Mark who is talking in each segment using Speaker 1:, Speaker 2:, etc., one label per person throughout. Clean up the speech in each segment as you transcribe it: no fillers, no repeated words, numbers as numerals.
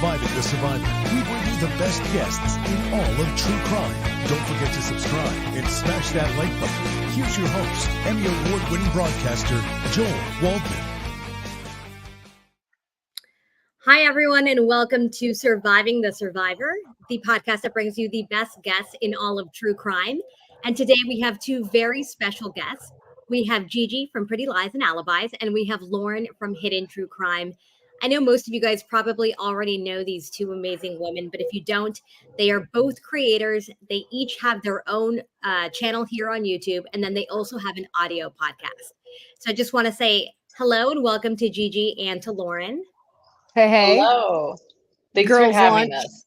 Speaker 1: Surviving the Survivor. We bring you the best guests in all of true crime. Don't forget to subscribe and smash that like button. Here's your host, Emmy Award-winning broadcaster, Joel Waldman.
Speaker 2: Hi, everyone, and welcome to Surviving the Survivor, the podcast that brings you the best guests in all of true crime. And today we have two very special guests. We have Gigi from Pretty Lies and Alibis, and we have Lauren from Hidden True Crime. I know most of you guys probably already know these two amazing women, but if you don't, they are both creators. They each have their own channel here on YouTube, and then they also have an audio podcast. So I just want to say hello and welcome to Gigi and to Lauren.
Speaker 3: Hey.
Speaker 4: Hello. Thanks for having us.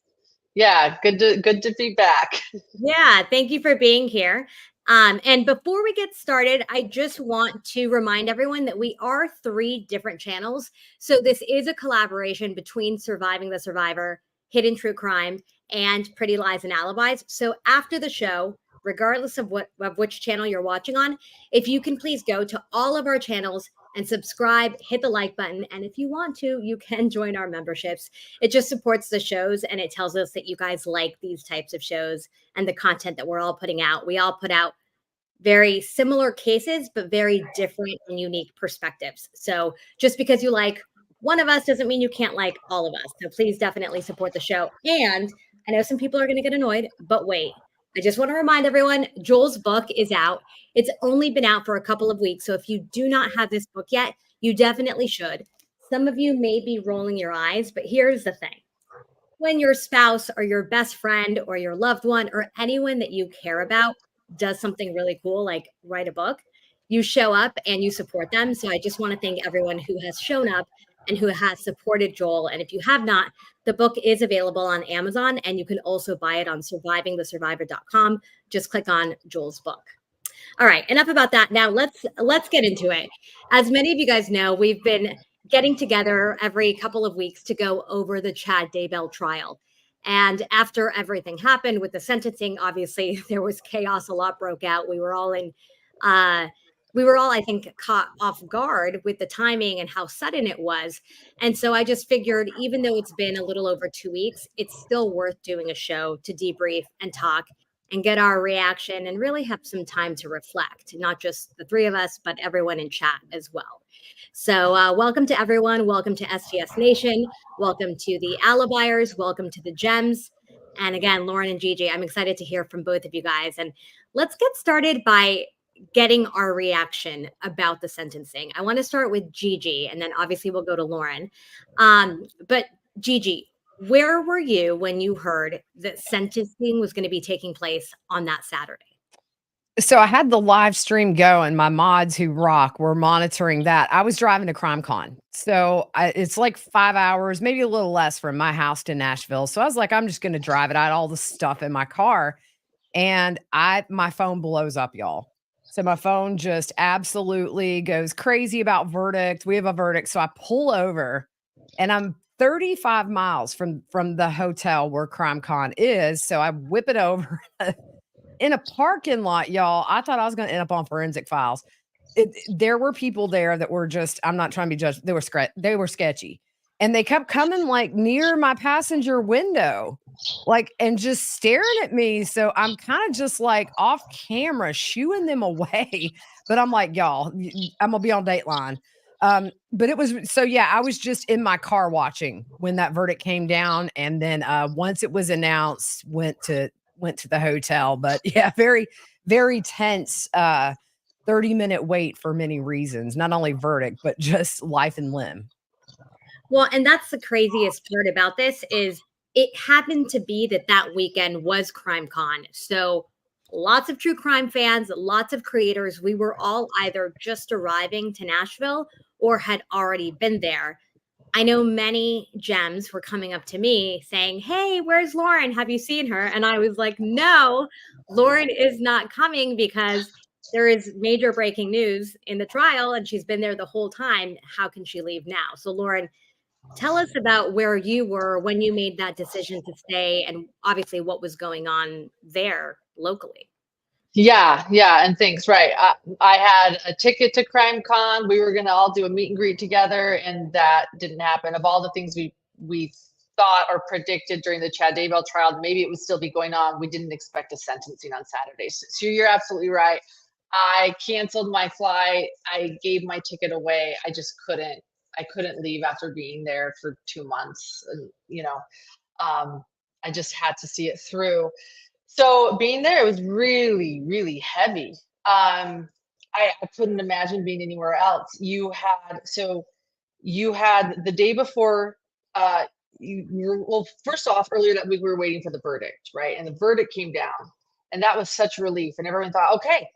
Speaker 4: Yeah, good to be back.
Speaker 2: Yeah, thank you for being here. And before we get started, I just want to remind everyone that we are three different channels. So this is a collaboration between Surviving the Survivor, Hidden True Crime, and Pretty Lies and Alibis. So after the show, regardless of which channel you're watching on, if you can please go to all of our channels and subscribe, hit the like button. And if you want to, you can join our memberships. It just supports the shows and it tells us that you guys like these types of shows and the content that we're all putting out. We all put out very similar cases, but very different and unique perspectives. So just because you like one of us doesn't mean you can't like all of us. So please definitely support the show. And I know some people are going to get annoyed, but wait. I just want to remind everyone, Joel's book is out. It's only been out for a couple of weeks. So if you do not have this book yet, you definitely should. Some of you may be rolling your eyes, but here's the thing. When your spouse or your best friend or your loved one or anyone that you care about does something really cool, like write a book, you show up and you support them. So I just want to thank everyone who has shown up and who has supported Joel. And if you have not, the book is available on Amazon and you can also buy it on survivingthesurvivor.com. Just click on Joel's book. All right, enough about that. Now let's get into it. As many of you guys know, we've been getting together every couple of weeks to go over the Chad Daybell trial. And after everything happened with the sentencing, obviously there was chaos, a lot broke out. We were all, I think, caught off guard with the timing and how sudden it was. And so I just figured, even though it's been a little over 2 weeks, it's still worth doing a show to debrief and talk and get our reaction and really have some time to reflect, not just the three of us, but everyone in chat as well. So welcome to everyone. Welcome to STS Nation. Welcome to the Alibiers. Welcome to the Gems. And again, Lauren and Gigi, I'm excited to hear from both of you guys. And let's get started by getting our reaction about the sentencing. I want to start with Gigi, and then obviously we'll go to Lauren. But Gigi, where were you when you heard that sentencing was going to be taking place on that Saturday?
Speaker 3: So I had the live stream going. My mods who rock were monitoring that. I was driving to CrimeCon. So it's like 5 hours, maybe a little less from my house to Nashville. So I was like, I'm just going to drive it. I had all the stuff in my car and my phone blows up, y'all. So my phone just absolutely goes crazy about verdict. We have a verdict. So I pull over and I'm 35 miles from the hotel where CrimeCon is. So I whip it over in a parking lot, y'all. I thought I was going to end up on Forensic Files. There were people there that were just, I'm not trying to be judged. They were sketchy. And they kept coming like near my passenger window, like, and just staring at me. So I'm kind of just like off camera shooing them away. But I'm like, y'all, I'm gonna be on Dateline. But it was, so yeah, I was just in my car watching when that verdict came down. And then once it was announced, went to the hotel. But yeah, very, very tense 30-minute wait for many reasons, not only verdict, but just life and limb.
Speaker 2: Well, and that's the craziest part about this is it happened to be that weekend was CrimeCon. So lots of true crime fans, lots of creators, we were all either just arriving to Nashville or had already been there. I know many gems were coming up to me saying, hey, where's Lauren? Have you seen her? And I was like, no, Lauren is not coming because there is major breaking news in the trial and she's been there the whole time. How can she leave now? So Lauren, tell us about where you were when you made that decision to stay and obviously what was going on there locally.
Speaker 4: Yeah. And thanks. Right. I had a ticket to CrimeCon. We were going to all do a meet and greet together and that didn't happen. Of all the things we thought or predicted during the Chad Daybell trial, maybe it would still be going on. We didn't expect a sentencing on Saturday. So you're absolutely right. I canceled my flight. I gave my ticket away. I just couldn't. I couldn't leave after being there for 2 months. And, I just had to see it through. So being there, it was really, really heavy. I couldn't imagine being anywhere else. You had the day before, well, first off, earlier that week, we were waiting for the verdict, right? And the verdict came down, and that was such relief. And everyone thought, okay,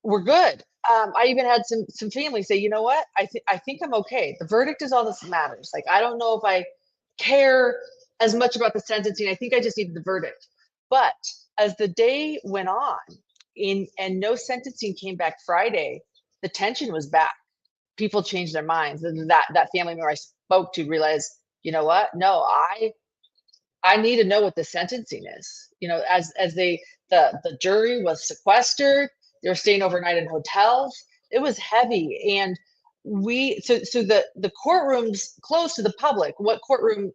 Speaker 4: we're good. I even had some family say, you know what? I think I'm okay. The verdict is all that matters. Like, I don't know if I care as much about the sentencing. I think I just needed the verdict. But as the day went on, and no sentencing came back Friday, the tension was back. People changed their minds, and that family member I spoke to realized, you know what? No, I need to know what the sentencing is. As the jury was sequestered, they were staying overnight in hotels. It was heavy, and so the courtrooms closed to the public. What courtroom?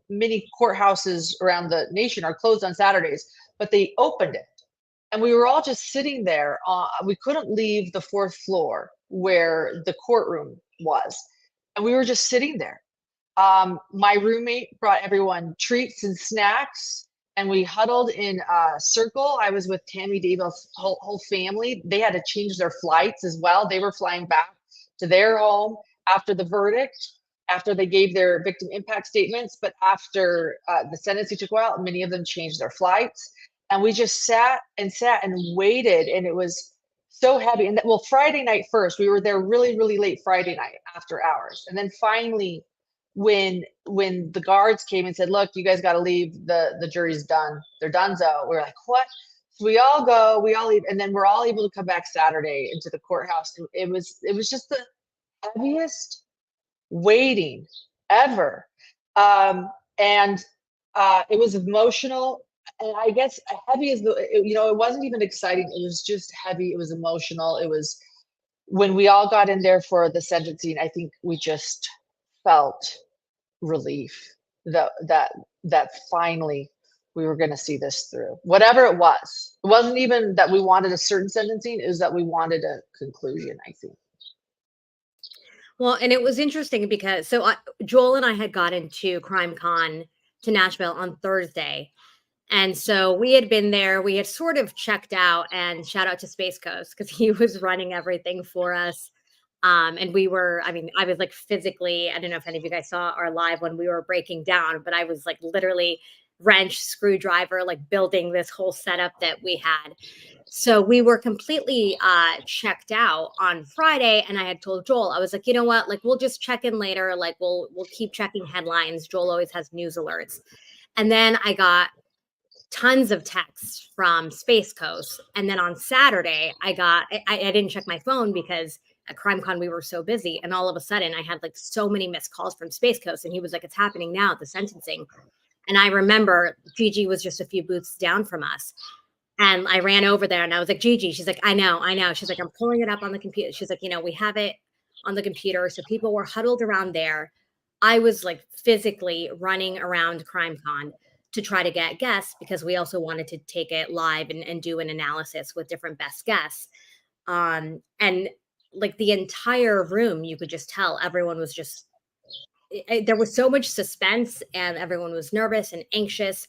Speaker 4: Many courthouses around the nation are closed on Saturdays, but they opened it. And we were all just sitting there. We couldn't leave the 4th floor where the courtroom was. And we were just sitting there. My roommate brought everyone treats and snacks, and we huddled in a circle. I was with Tammy Daybell's whole family. They had to change their flights as well. They were flying back to their home after the verdict, after they gave their victim impact statements. But after the sentencing took a while, many of them changed their flights. And we just sat and waited, and it was so heavy. And Friday night first, we were there really, really late Friday night after hours. And then finally, when the guards came and said, look, you guys got to leave, the jury's done. They're donezo. We're like, what? So we all go, we all leave, and then we're all able to come back Saturday into the courthouse. It was just the heaviest waiting ever. And it was emotional. And I guess heavy is it wasn't even exciting. It was just heavy. It was emotional. It was when we all got in there for the sentencing, I think we just felt relief that finally we were going to see this through. Whatever it was. It wasn't even that we wanted a certain sentencing. It was that we wanted a conclusion, I think.
Speaker 2: Well, and it was interesting because Joel and I had gotten to CrimeCon to Nashville on Thursday. And so we had been there, we had sort of checked out, and shout out to Space Coast because he was running everything for us. And I was like physically, I don't know if any of you guys saw our live when we were breaking down, but I was like literally wrench, screwdriver, like building this whole setup that we had. So we were completely checked out on Friday. And I had told Joel, I was like, you know what, like, we'll just check in later. Like we'll keep checking headlines. Joel always has news alerts. And then I got tons of texts from Space Coast. And then on Saturday, I didn't check my phone because at CrimeCon we were so busy. And all of a sudden I had like so many missed calls from Space Coast. And he was like, it's happening now, the sentencing. And I remember Gigi was just a few booths down from us. And I ran over there and I was like, Gigi, she's like, I know. She's like, I'm pulling it up on the computer. She's like, we have it on the computer. So people were huddled around there. I was like physically running around CrimeCon to try to get guests because we also wanted to take it live and do an analysis with different best guests. And like the entire room, you could just tell everyone was just, there was so much suspense and everyone was nervous and anxious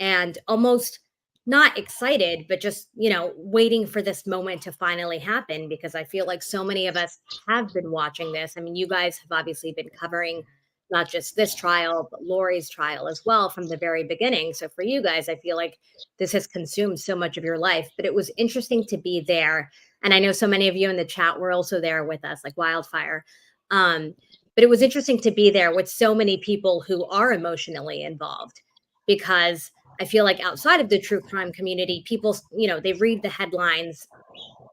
Speaker 2: and almost not excited, but just, waiting for this moment to finally happen, because I feel like so many of us have been watching this. I mean, you guys have obviously been covering not just this trial, but Lori's trial as well from the very beginning. So for you guys, I feel like this has consumed so much of your life, but it was interesting to be there. And I know so many of you in the chat were also there with us, like wildfire. But it was interesting to be there with so many people who are emotionally involved, because I feel like outside of the true crime community, people, they read the headlines,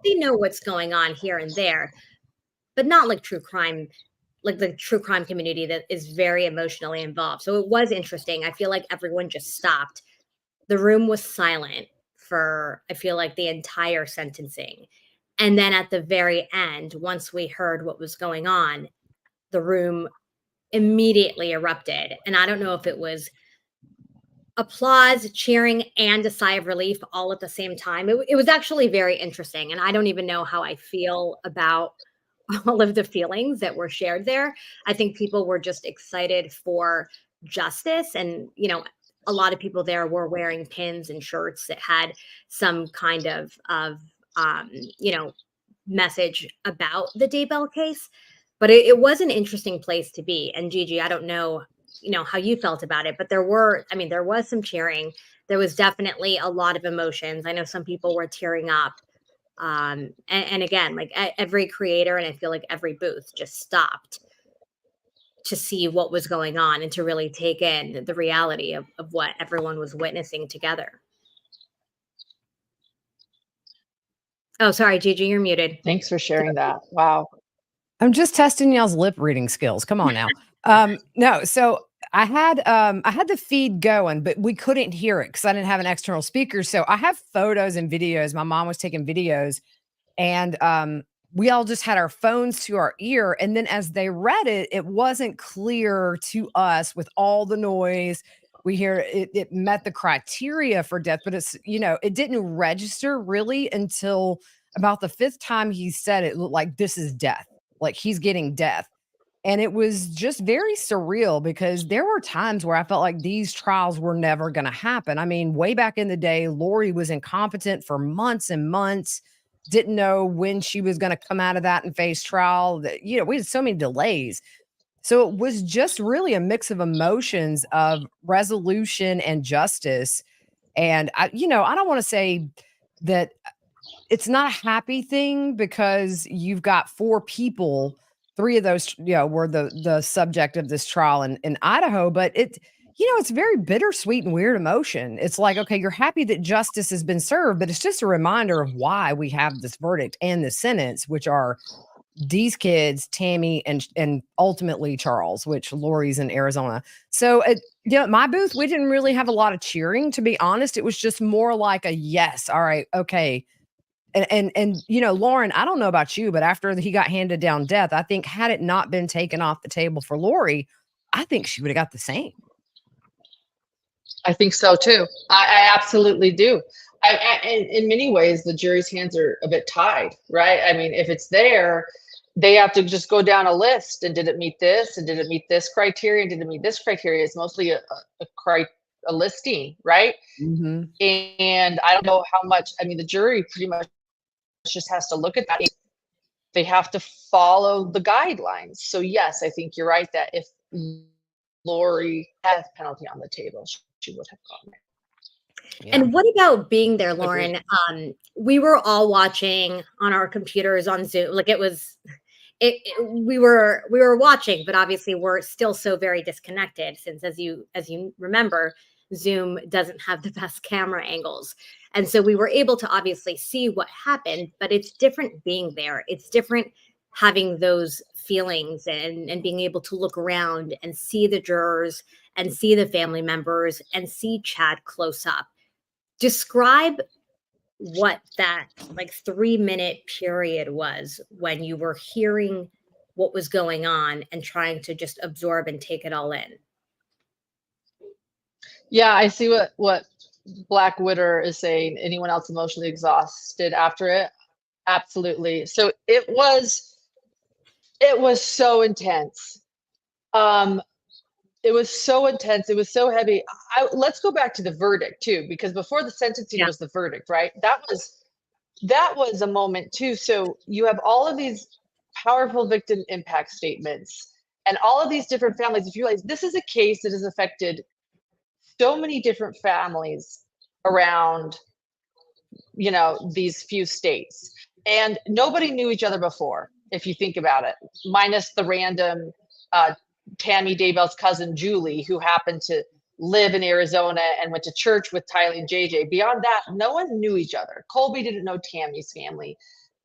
Speaker 2: they know what's going on here and there, but not like true crime, like the true crime community that is very emotionally involved. So it was interesting. I feel like everyone just stopped. The room was silent for, I feel like, the entire sentencing. And then at the very end, once we heard what was going on, the room immediately erupted. And I don't know if it was applause, cheering, and a sigh of relief all at the same time. It was actually very interesting. And I don't even know how I feel about all of the feelings that were shared there. I think people were just excited for justice. And, a lot of people there were wearing pins and shirts that had some kind of um, you know, message about the Daybell case. But it was an interesting place to be. And Gigi, I don't know, how you felt about it, but there was some cheering. There was definitely a lot of emotions. I know some people were tearing up. And again, like every creator, and I feel like every booth just stopped to see what was going on and to really take in the reality of what everyone was witnessing together. Oh, sorry, Gigi, you're muted.
Speaker 4: Thanks for sharing that. Wow.
Speaker 3: I'm just testing y'all's lip reading skills. Come on now. No, so I had the feed going, but we couldn't hear it because I didn't have an external speaker. So I have photos and videos. My mom was taking videos, and we all just had our phones to our ear. And then as they read it, it wasn't clear to us with all the noise. We hear it met the criteria for death, but it didn't register really until about the fifth time he said it. Looked like this is death, like he's getting death. And it was just very surreal because there were times where I felt like these trials were never going to happen. I mean, way back in the day, Lori was incompetent for months and months, didn't know when she was going to come out of that and face trial. That, we had so many delays. So it was just really a mix of emotions of resolution and justice. And I don't want to say that it's not a happy thing because you've got 4 people, 3 of those, were the subject of this trial in Idaho, but it's very bittersweet and weird emotion. It's like, okay, you're happy that justice has been served, but it's just a reminder of why we have this verdict and the sentence, which are these kids, Tammy and ultimately Charles, which Lori's in Arizona. So my booth, we didn't really have a lot of cheering, to be honest. It was just more like a yes, all right, okay. And Lauren, I don't know about you, but after he got handed down death, I think had it not been taken off the table for Lori, I think she would have got the same.
Speaker 4: I think so too. I absolutely do. In many ways, the jury's hands are a bit tied, right? I mean, if it's there, they have to just go down a list and did it meet this and did it meet this criteria and did it meet this criteria? It's mostly a listing, right?
Speaker 3: Mm-hmm.
Speaker 4: And I don't know how much. I mean, the jury pretty much just has to look at that. They have to follow the guidelines. So yes, I think you're right that if Lori had penalty on the table, she would have gone there.
Speaker 2: Yeah. And what about being there, Lauren? We were all watching on our computers on Zoom. Like we were watching, but obviously we're still so very disconnected since, as you remember, Zoom doesn't have the best camera angles. And so we were able to obviously see what happened, but it's different being there. It's different having those feelings and being able to look around and see the jurors and see the family members and see Chad close up. Describe what that 3-minute period was when you were hearing what was going on and trying to just absorb and take it all in.
Speaker 4: Yeah, I see what Black Witter is saying. Anyone else emotionally exhausted after it? Absolutely. So it was so intense. It was so intense. It was so heavy. Let's go back to the verdict too, because before the sentencing was the verdict, right? That was a moment too. So you have all of these powerful victim impact statements and all of these different families. If you realize this is a case that has affected so many different families around, these few states, and nobody knew each other before, if you think about it, minus the random Tammy Daybell's cousin Julie, who happened to live in Arizona and went to church with Tylee and JJ. Beyond that, no one knew each other. Colby didn't know Tammy's family.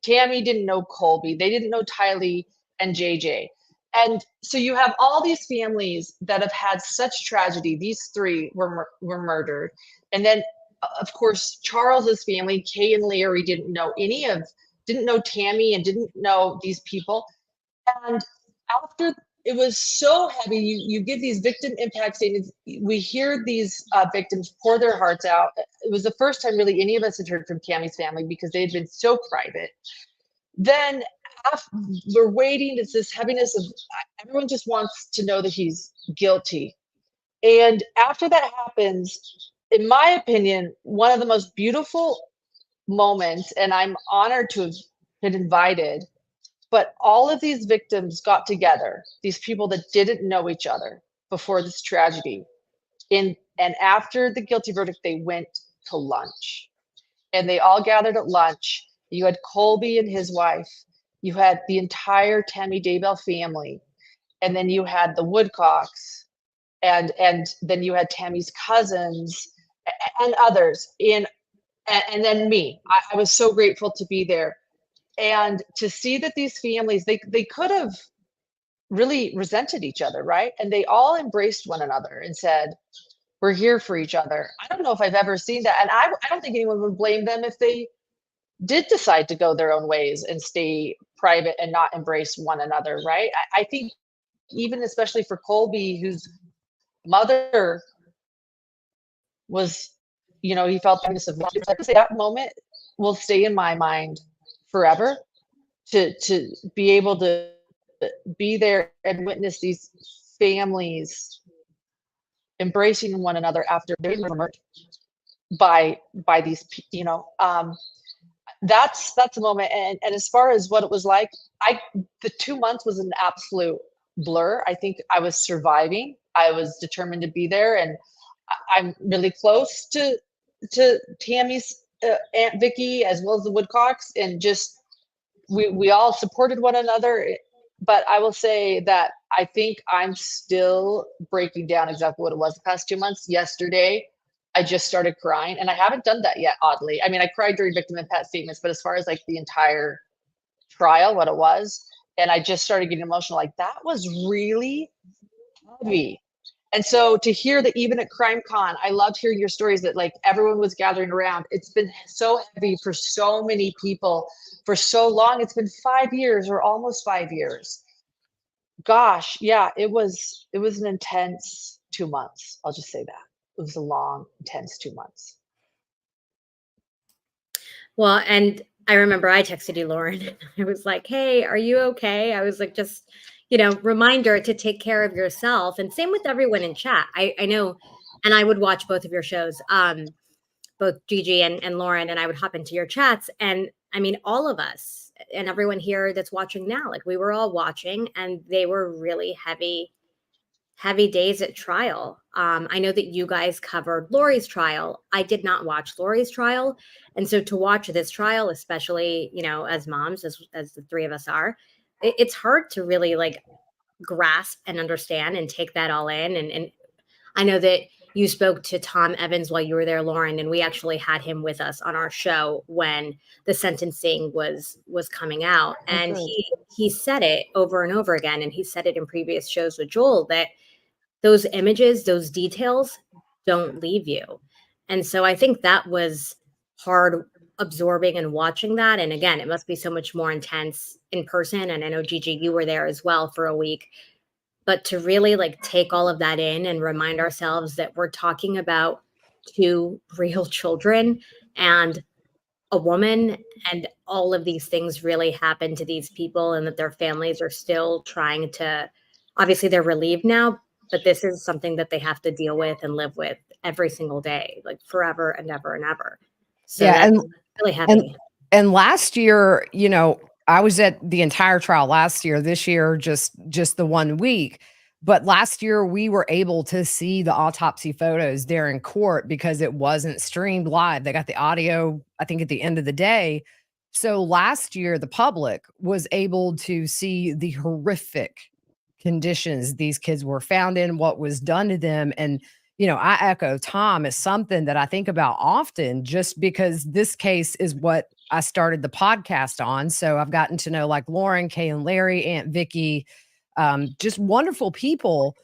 Speaker 4: Tammy didn't know Colby. They didn't know Tylee and JJ. And so you have all these families that have had such tragedy. These 3 were murdered. And then, of course, Charles's family, Kay and Larry, didn't know Tammy and didn't know these people. And after it was so heavy. You give these victim impact statements. We hear these victims pour their hearts out. It was the first time really any of us had heard from Tammy's family because they had been so private. Then we're waiting. It's this heaviness of everyone just wants to know that he's guilty. And after that happens, in my opinion, one of the most beautiful moments, and I'm honored to have been invited, but all of these victims got together, these people that didn't know each other before this tragedy. And after the guilty verdict, they went to lunch. And they all gathered at lunch. You had Colby and his wife. You had the entire Tammy Daybell family. And then you had the Woodcocks. And then you had Tammy's cousins and others. And then me. I was so grateful to be there. And to see that these families, they could have really resented each other, right? And they all embraced one another and said, we're here for each other. I don't know if I've ever seen that. And I don't think anyone would blame them if they did decide to go their own ways and stay private and not embrace one another, right? I think even especially for Colby, whose mother was, he felt that moment will stay in my mind forever, to be able to be there and witness these families embracing one another after they were murdered by these, that's a moment. And as far as what it was like, the 2 months was an absolute blur. I think I was surviving. I was determined to be there, and I'm really close to Tammy's Aunt Vicky as well as the Woodcocks, and just we all supported one another. But I will say that I think I'm still breaking down exactly what it was the past 2 months. Yesterday, I just started crying, and I haven't done that yet, oddly. I mean, I cried during victim impact statements, but as far as like the entire trial, what it was, and I just started getting emotional, like that was really heavy. And so to hear that even at CrimeCon, I loved hearing your stories that like everyone was gathering around. It's been so heavy for so many people for so long. It's been 5 years or almost 5 years. Gosh, yeah, it was an intense 2 months. I'll just say that. It was a long, intense 2 months.
Speaker 2: Well, and I remember I texted you, Lauren. I was like, hey, are you okay? I was like, just, reminder to take care of yourself. And same with everyone in chat. I know, and I would watch both of your shows, both Gigi and Lauren, and I would hop into your chats. And I mean, all of us and everyone here that's watching now, like we were all watching, and they were really heavy days at trial. I know that you guys covered Lori's trial. I did not watch Lori's trial. And so to watch this trial, especially, as moms, as the three of us are, it's hard to really like grasp and understand and take that all in. And I know that you spoke to Tom Evans while you were there, Lauren, and we actually had him with us on our show when the sentencing was coming out. And he said it over and over again. And he said it in previous shows with Joel, that those images, those details don't leave you. And so I think that was hard absorbing and watching that. And again, it must be so much more intense in person. And I know, Gigi, you were there as well for a week. But to really like take all of that in and remind ourselves that we're talking about 2 real children and a woman, and all of these things really happen to these people, and that their families are still trying to, obviously they're relieved now, but this is something that they have to deal with and live with every single day, like forever and ever and ever. So yeah, that's really heavy.
Speaker 3: And last year, I was at the entire trial last year. This year, just the 1 week. But last year, we were able to see the autopsy photos there in court because it wasn't streamed live. They got the audio, I think, at the end of the day. So last year, the public was able to see the horrific conditions these kids were found in, what was done to them. And, I echo Tom as something that I think about often, just because this case is what I started the podcast on. So I've gotten to know like Lauren, Kay and Larry, Aunt Vicky, just wonderful people.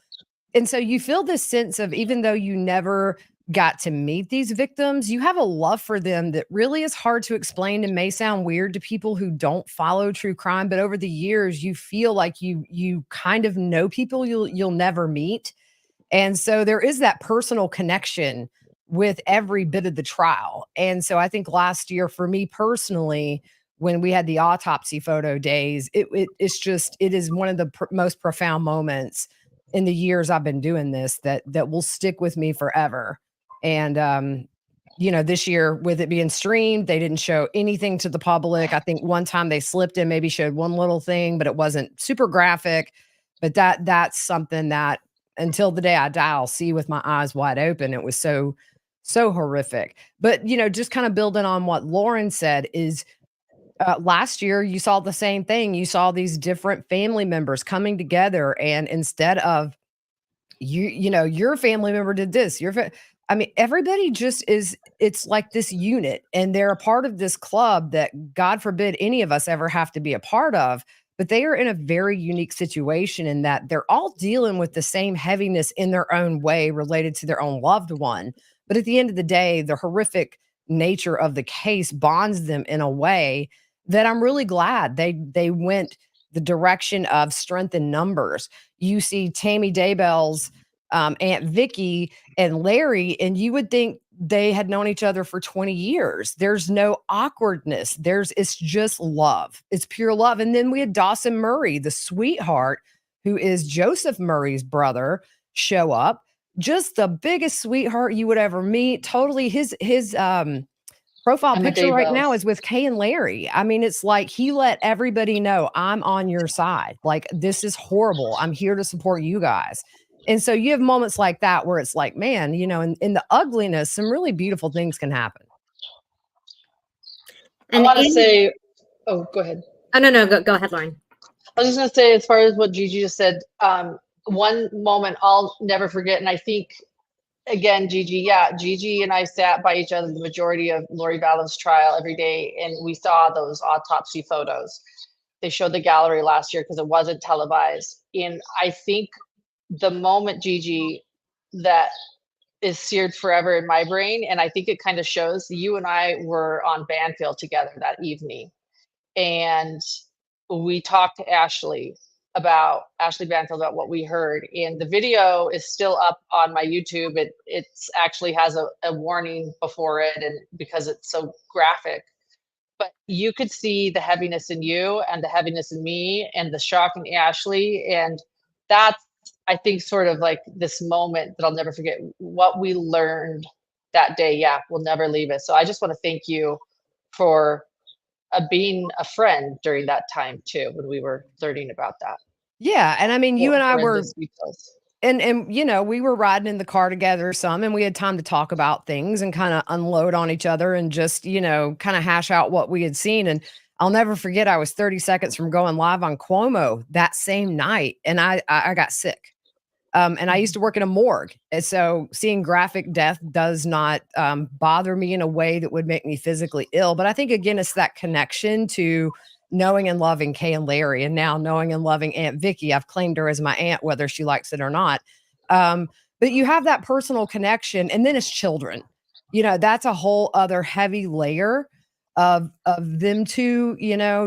Speaker 3: And so you feel this sense of, even though you never got to meet these victims, you have a love for them that really is hard to explain and may sound weird to people who don't follow true crime. But over the years, you feel like you kind of know people you'll never meet. And so there is that personal connection with every bit of the trial. And so I think last year for me personally, when we had the autopsy photo days, it is one of the most profound moments in the years I've been doing this that will stick with me forever. And this year with it being streamed, they didn't show anything to the public. I think one time they slipped and maybe showed one little thing, but it wasn't super graphic. But that's something that until the day I die, I'll see with my eyes wide open. It was so, so horrific. But just kind of building on what Lauren said is last year you saw the same thing. You saw these different family members coming together, and instead of your family member did this, I mean, everybody just it's like this unit, and they're a part of this club that God forbid any of us ever have to be a part of. But they are in a very unique situation in that they're all dealing with the same heaviness in their own way related to their own loved one. But at the end of the day, the horrific nature of the case bonds them in a way that I'm really glad they went the direction of strength in numbers. You see Tammy Daybell's Aunt Vicky and Larry, and you would think they had known each other for 20 years. There's no awkwardness. It's just love. It's pure love. And then we had Dawson Murray, the sweetheart, who is Joseph Murray's brother, show up. Just the biggest sweetheart you would ever meet. Totally his profile picture right now is with Kay and Larry. I mean, it's like he let everybody know, I'm on your side. Like, this is horrible. I'm here to support you guys. And so you have moments like that where it's like, man, in the ugliness, some really beautiful things can happen.
Speaker 4: And I want to say, oh, go ahead.
Speaker 2: Oh, no, go ahead, Lauren.
Speaker 4: I was just going to say, as far as what Gigi just said, one moment I'll never forget. And I think, again, Gigi and I sat by each other the majority of Lori Vallow's trial every day, and we saw those autopsy photos. They showed the gallery last year because it wasn't televised. And I think the moment, Gigi, that is seared forever in my brain, and I think it kind of shows, you and I were on Banfield together that evening, and we talked to Ashley Banfield about what we heard, and the video is still up on my YouTube. It's actually has a warning before it, and because it's so graphic, but you could see the heaviness in you and the heaviness in me and the shock in Ashley, and that's, I think, sort of like this moment that I'll never forget. What we learned that day, will never leave us. So I just want to thank you for being a friend during that time too, when we were learning about that.
Speaker 3: Yeah, and I mean, you and I were, and we were riding in the car together some, and we had time to talk about things and kind of unload on each other and just kind of hash out what we had seen. And I'll never forget, I was 30 seconds from going live on Cuomo that same night, and I got sick. And I used to work in a morgue. And so seeing graphic death does not bother me in a way that would make me physically ill. But I think, again, it's that connection to knowing and loving Kay and Larry, and now knowing and loving Aunt Vicky. I've claimed her as my aunt, whether she likes it or not. But you have that personal connection, and then it's children. That's a whole other heavy layer of them two,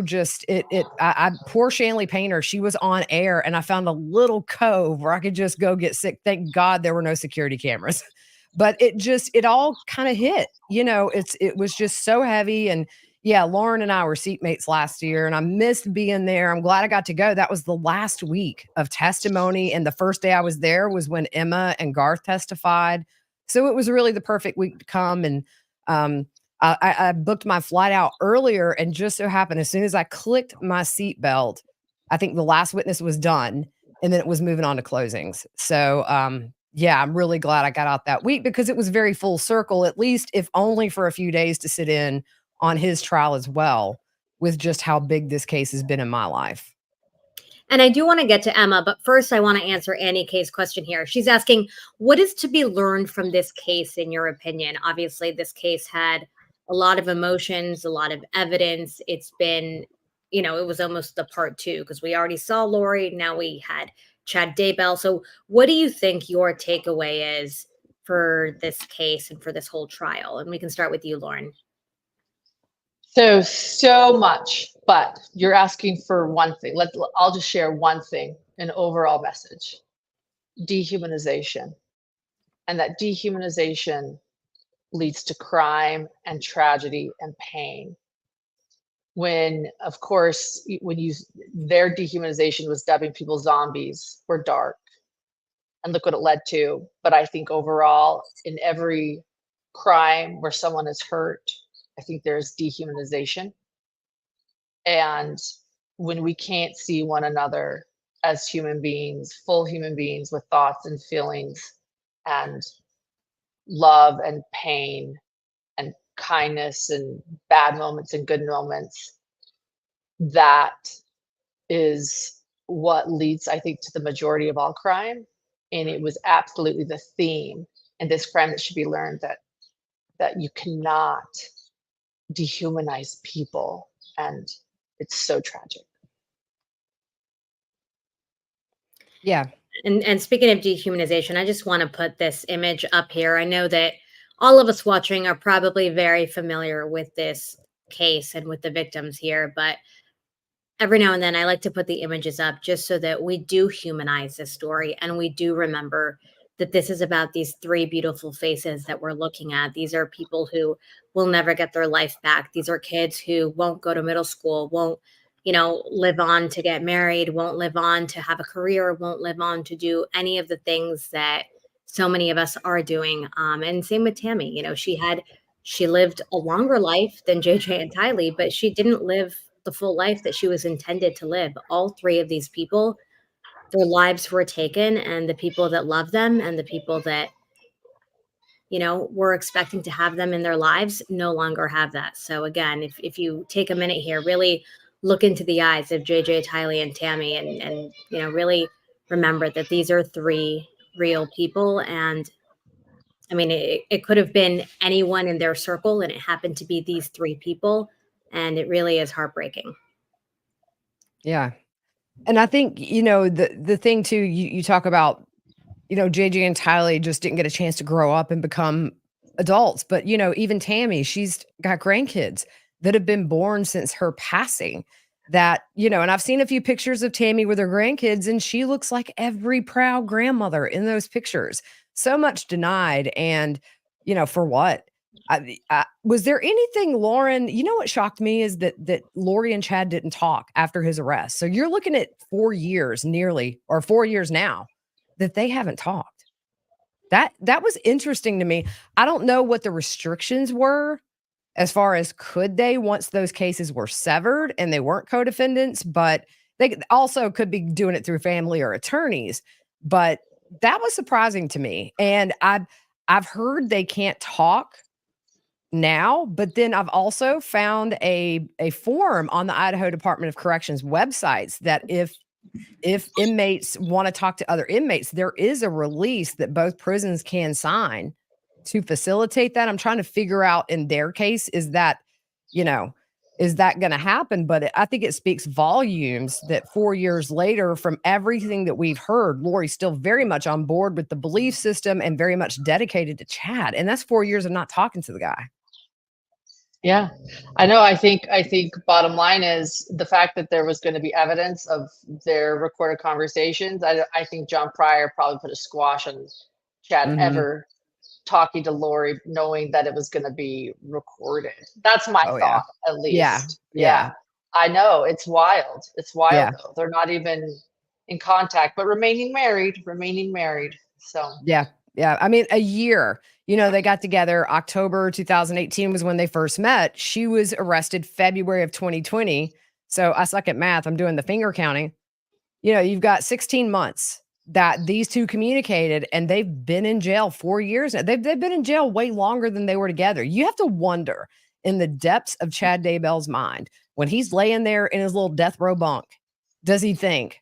Speaker 3: just I poor Shanley Painter, she was on air, and I found a little cove where I could just go get sick. Thank God there were no security cameras, but it all kind of hit, it was just so heavy. And Lauren and I were seatmates last year, and I missed being there. I'm glad I got to go. That was the last week of testimony, and the first day I was there was when Emma and Garth testified. So it was really the perfect week to come. And I booked my flight out earlier, and just so happened, as soon as I clicked my seatbelt, I think the last witness was done, and then it was moving on to closings. So, I'm really glad I got out that week, because it was very full circle, at least if only for a few days, to sit in on his trial as well, with just how big this case has been in my life.
Speaker 2: And I do want to get to Emma, but first I want to answer Annie K's question here. She's asking, what is to be learned from this case, in your opinion? Obviously, this case had a lot of emotions, a lot of evidence. It's been, it was almost the part two, because we already saw Lori. Now we had Chad Daybell. So what do you think your takeaway is for this case and for this whole trial? And we can start with you, Lauren.
Speaker 4: So much, but you're asking for one thing. I'll just share one thing, an overall message: dehumanization. And that dehumanization leads to crime and tragedy and pain. When, of course, their dehumanization was dubbing people zombies or dark, and look what it led to. But I think overall, in every crime where someone is hurt, I think there's dehumanization. And when we can't see one another as human beings, full human beings with thoughts and feelings and love and pain and kindness and bad moments and good moments, that is what leads, I think, to the majority of all crime. And it was absolutely the theme in this crime that should be learned, that you cannot dehumanize people, and it's so tragic.
Speaker 3: Yeah.
Speaker 2: And speaking of dehumanization, I just want to put this image up here. I know that all of us watching are probably very familiar with this case and with the victims here, but every now and then I like to put the images up just so that we do humanize this story and we do remember that this is about these three beautiful faces that we're looking at. These are people who will never get their life back. These are kids who won't go to middle school, won't, live on to get married, won't live on to have a career, won't live on to do any of the things that so many of us are doing. And same with Tammy. She lived a longer life than JJ and Tylee, but she didn't live the full life that she was intended to live. All three of these people, their lives were taken, and the people that love them and the people that, were expecting to have them in their lives no longer have that. So again, if you take a minute here, really look into the eyes of JJ, Tylee, and Tammy, and really remember that these are three real people. And I mean, it could have been anyone in their circle, and it happened to be these three people. And it really is heartbreaking.
Speaker 3: Yeah. And I think, the thing too, you talk about, JJ and Tylee just didn't get a chance to grow up and become adults. But, even Tammy, she's got grandkids that have been born since her passing that, and I've seen a few pictures of Tammy with her grandkids, and she looks like every proud grandmother in those pictures. So much denied. And, for what? Was there anything, Lauren? What shocked me is that Lori and Chad didn't talk after his arrest. So you're looking at 4 years nearly, or 4 years now, that they haven't talked. That was interesting to me. I don't know what the restrictions were as far as could they, once those cases were severed and they weren't co-defendants, but they also could be doing it through family or attorneys. But that was surprising to me. And I've heard they can't talk now, but then I've also found a form on the Idaho Department of Corrections websites that if inmates want to talk to other inmates, there is a release that both prisons can sign to facilitate that. I'm trying to figure out in their case, is that going to happen? But I think it speaks volumes that 4 years later, from everything that we've heard, Lori's still very much on board with the belief system and very much dedicated to Chad. And that's 4 years of not talking to the guy.
Speaker 4: Yeah, I know. I think bottom line is the fact that there was going to be evidence of their recorded conversations. I think John Pryor probably put a squash on Chad ever talking to Lori, knowing that it was going to be recorded. That's my thought, at least. Yeah. I know, it's wild. It's wild though. They're not even in contact, but remaining married. So
Speaker 3: yeah. I mean, a year. They got together. October 2018 was when they first met. She was arrested February of 2020. So I suck at math. I'm doing the finger counting. You've got 16 months that these two communicated, and they've been in jail 4 years. They've been in jail way longer than they were together. You have to wonder, in the depths of Chad Daybell's mind, when he's laying there in his little death row bunk, does he think,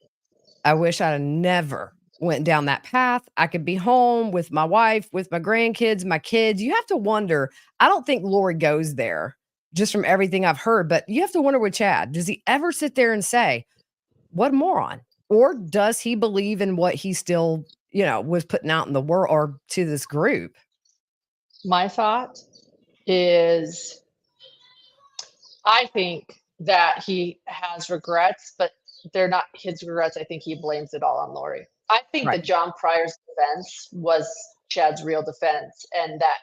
Speaker 3: I wish I'd never went down that path. I could be home with my wife, with my grandkids, my kids. You have to wonder. I don't think Lori goes there, just from everything I've heard, but you have to wonder with Chad, does he ever sit there and say, what a moron? Or does he believe in what he still, was putting out in the world or to this group.
Speaker 4: My thought is I think that he has regrets, but they're not his regrets. I think he blames it all on Lori. I think
Speaker 3: Right.
Speaker 4: that John Pryor's defense was Chad's real defense, and that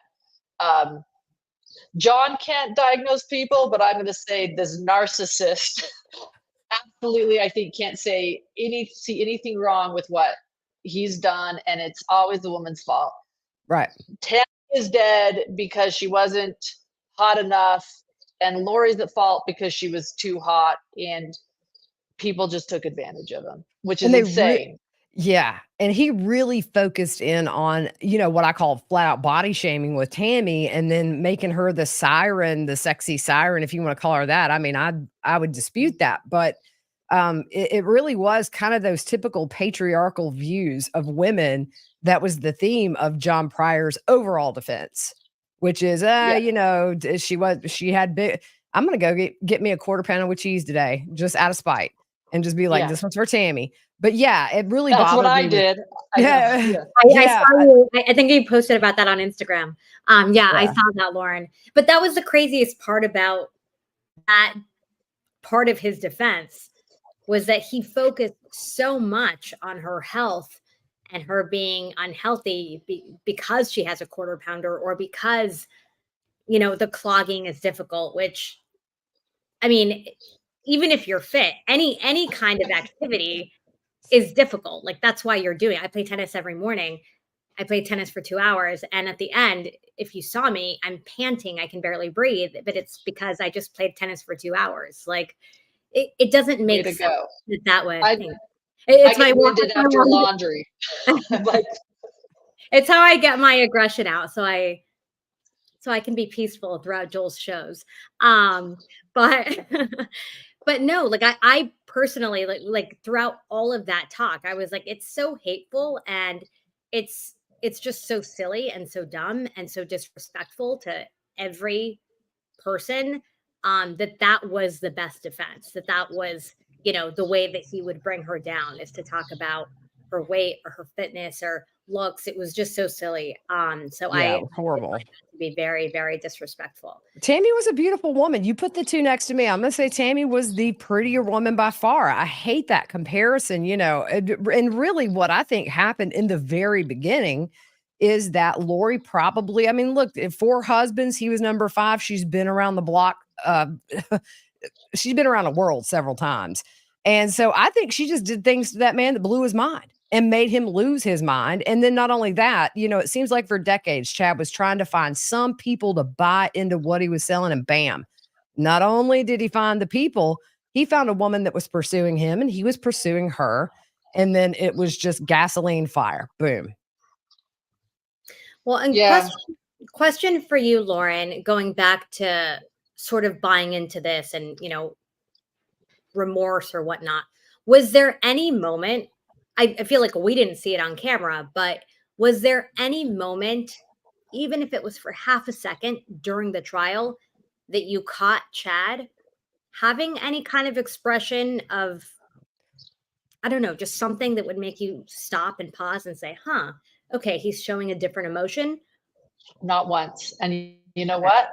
Speaker 4: John can't diagnose people, but I'm going to say this narcissist absolutely, I think, can't see anything wrong with what he's done, and it's always the woman's fault.
Speaker 3: Right.
Speaker 4: Tammy is dead because she wasn't hot enough, and Lori's at fault because she was too hot, and people just took advantage of him, which is
Speaker 3: And
Speaker 4: insane.
Speaker 3: yeah. And he really focused in on, what I call flat out body shaming with Tammy and then making her the siren, the sexy siren, if you want to call her that. I mean, I would dispute that, but it really was kind of those typical patriarchal views of women. That was the theme of John Pryor's overall defense, which is,
Speaker 4: Yeah.
Speaker 3: she had big, I'm going to go get me a quarter pound with cheese today, just out of spite, and just be like,
Speaker 4: Yeah.
Speaker 3: this one's for Tammy. But yeah, it really
Speaker 4: That's
Speaker 3: bothered
Speaker 4: what I
Speaker 3: me.
Speaker 4: did.
Speaker 3: Yeah.
Speaker 2: I saw you. I think you posted about that on Instagram. Yeah, I
Speaker 3: Yeah.
Speaker 2: saw that, Lauren. But that was the craziest part about that part of his defense was that he focused so much on her health and her being unhealthy because she has a quarter pounder or because, the clogging is difficult, which, I mean, even if you're fit, any kind of activity is difficult. Like that's why you're doing it. I play tennis every morning. I played tennis for 2 hours. And at the end, if you saw me, I'm panting. I can barely breathe, but it's because I just played tennis for 2 hours. Like it doesn't
Speaker 4: Way
Speaker 2: make
Speaker 4: to
Speaker 2: sense
Speaker 4: go.
Speaker 2: that way.
Speaker 4: I
Speaker 2: It's
Speaker 4: get
Speaker 2: my
Speaker 4: winded after laundry. I'm like,
Speaker 2: it's how I get my aggression out. So I can be peaceful throughout Joel's shows. But but no, like I personally like throughout all of that talk, I was like, it's so hateful and it's just so silly and so dumb and so disrespectful to every person. That was the best defense. That was, the way that he would bring her down is to talk about her weight or her fitness or looks. It was just so silly. So
Speaker 3: Yeah,
Speaker 2: I
Speaker 3: horrible.
Speaker 2: to be very, very disrespectful.
Speaker 3: Tammy was a beautiful woman. You put the two next to me. I'm going to say Tammy was the prettier woman by far. I hate that comparison, and really what I think happened in the very beginning is that Lori probably, I mean, look, if 4 husbands, he was number 5. She's been around the block. She's been around the world several times. And so I think she just did things to that man that blew his mind and made him lose his mind. And then not only that, it seems like for decades, Chad was trying to find some people to buy into what he was selling, and bam. Not only did he find the people, he found a woman that was pursuing him and he was pursuing her. And then it was just gasoline fire. Boom.
Speaker 2: Well, and
Speaker 4: yeah.
Speaker 2: question for you, Lauren, going back to sort of buying into this and, remorse or whatnot. Was there any moment, I feel like we didn't see it on camera, but was there any moment, even if it was for half a second during the trial, that you caught Chad having any kind of expression of, I don't know, just something that would make you stop and pause and say, okay, he's showing a different emotion?
Speaker 4: Not once. And you know what?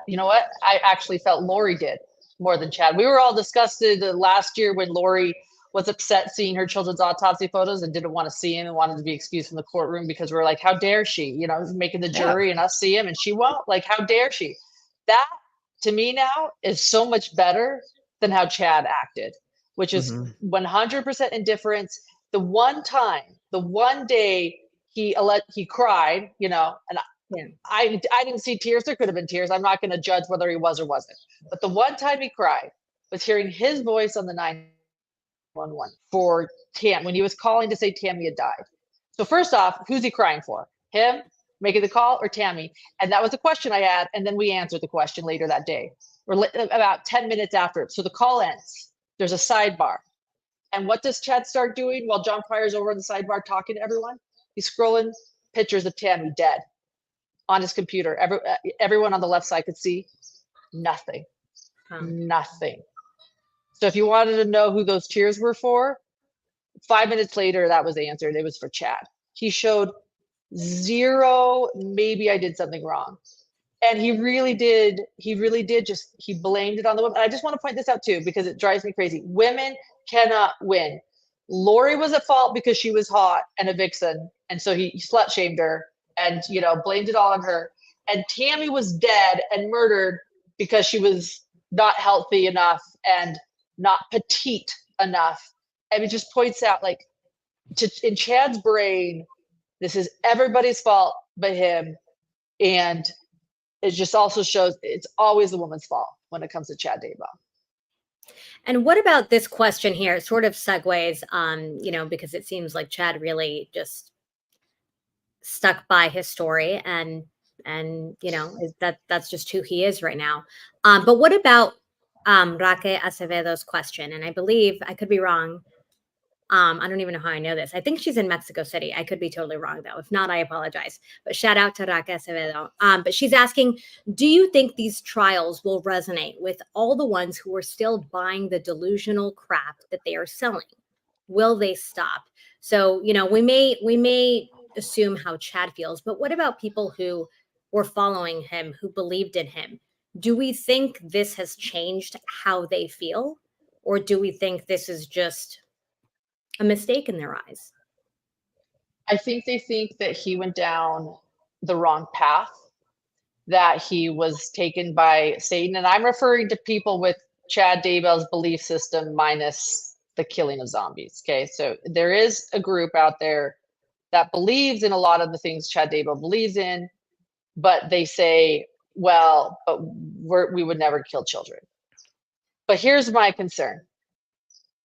Speaker 4: I actually felt Lori did more than Chad. We were all disgusted last year when Lori was upset seeing her children's autopsy photos and didn't want to see him and wanted to be excused from the courtroom because we were like, how dare she, making the jury and us see him and she won't, like, how dare she? That to me now is so much better than how Chad acted, which is 100% indifference. The one day he cried, and I didn't see tears. There could have been tears. I'm not going to judge whether he was or wasn't. But the one time he cried was hearing his voice on the 911 for Tam when he was calling to say Tammy had died. So first off, who's he crying for? Him making the call or Tammy? And that was the question I had. And then we answered the question later that day, or about 10 minutes after. So the call ends. There's a sidebar. And what does Chad start doing while John Pryor's over on the sidebar talking to everyone? He's scrolling pictures of Tammy dead on his computer. Everyone on the left side could see nothing. Nothing. So if you wanted to know who those tears were for, 5 minutes later, that was answered. It was for Chad. he showed zero, maybe I did something wrong. And he really did just, he blamed it on the women. And I just want to point this out too, because it drives me crazy. Women cannot win. Lori was at fault because she was hot and a vixen. And so he slut shamed her and, you know, blamed it all on her. And Tammy was dead and murdered because she was not healthy enough and not petite enough. And it just points out, like, in Chad's brain, this is everybody's fault but him. And it just also shows it's always the woman's fault when it comes to Chad Daybell.
Speaker 2: And what about this question here? It sort of segues, you know, because it seems like Chad really just stuck by his story, and you know, that's just who he is right now. But what about Raque Acevedo's question? And I believe, I could be wrong, I don't even know how I know this. I think she's in Mexico City. I could be totally wrong, though. If not, I apologize. But shout out to Raque Acevedo. But she's asking, do you think these trials will resonate with all the ones who are still buying the delusional crap that they are selling? Will they stop? So, you know, we may assume how Chad feels, but what about people who were following him, who believed in him? Do we think this has changed how they feel? Or do we think this is just a mistake in their eyes?
Speaker 4: I think they think that he went down the wrong path, that he was taken by Satan. And I'm referring to people with Chad Daybell's belief system minus the killing of zombies. Okay. So there is a group out there that believes in a lot of the things Chad Daybell believes in, but they say, well, but we would never kill children. But here's my concern.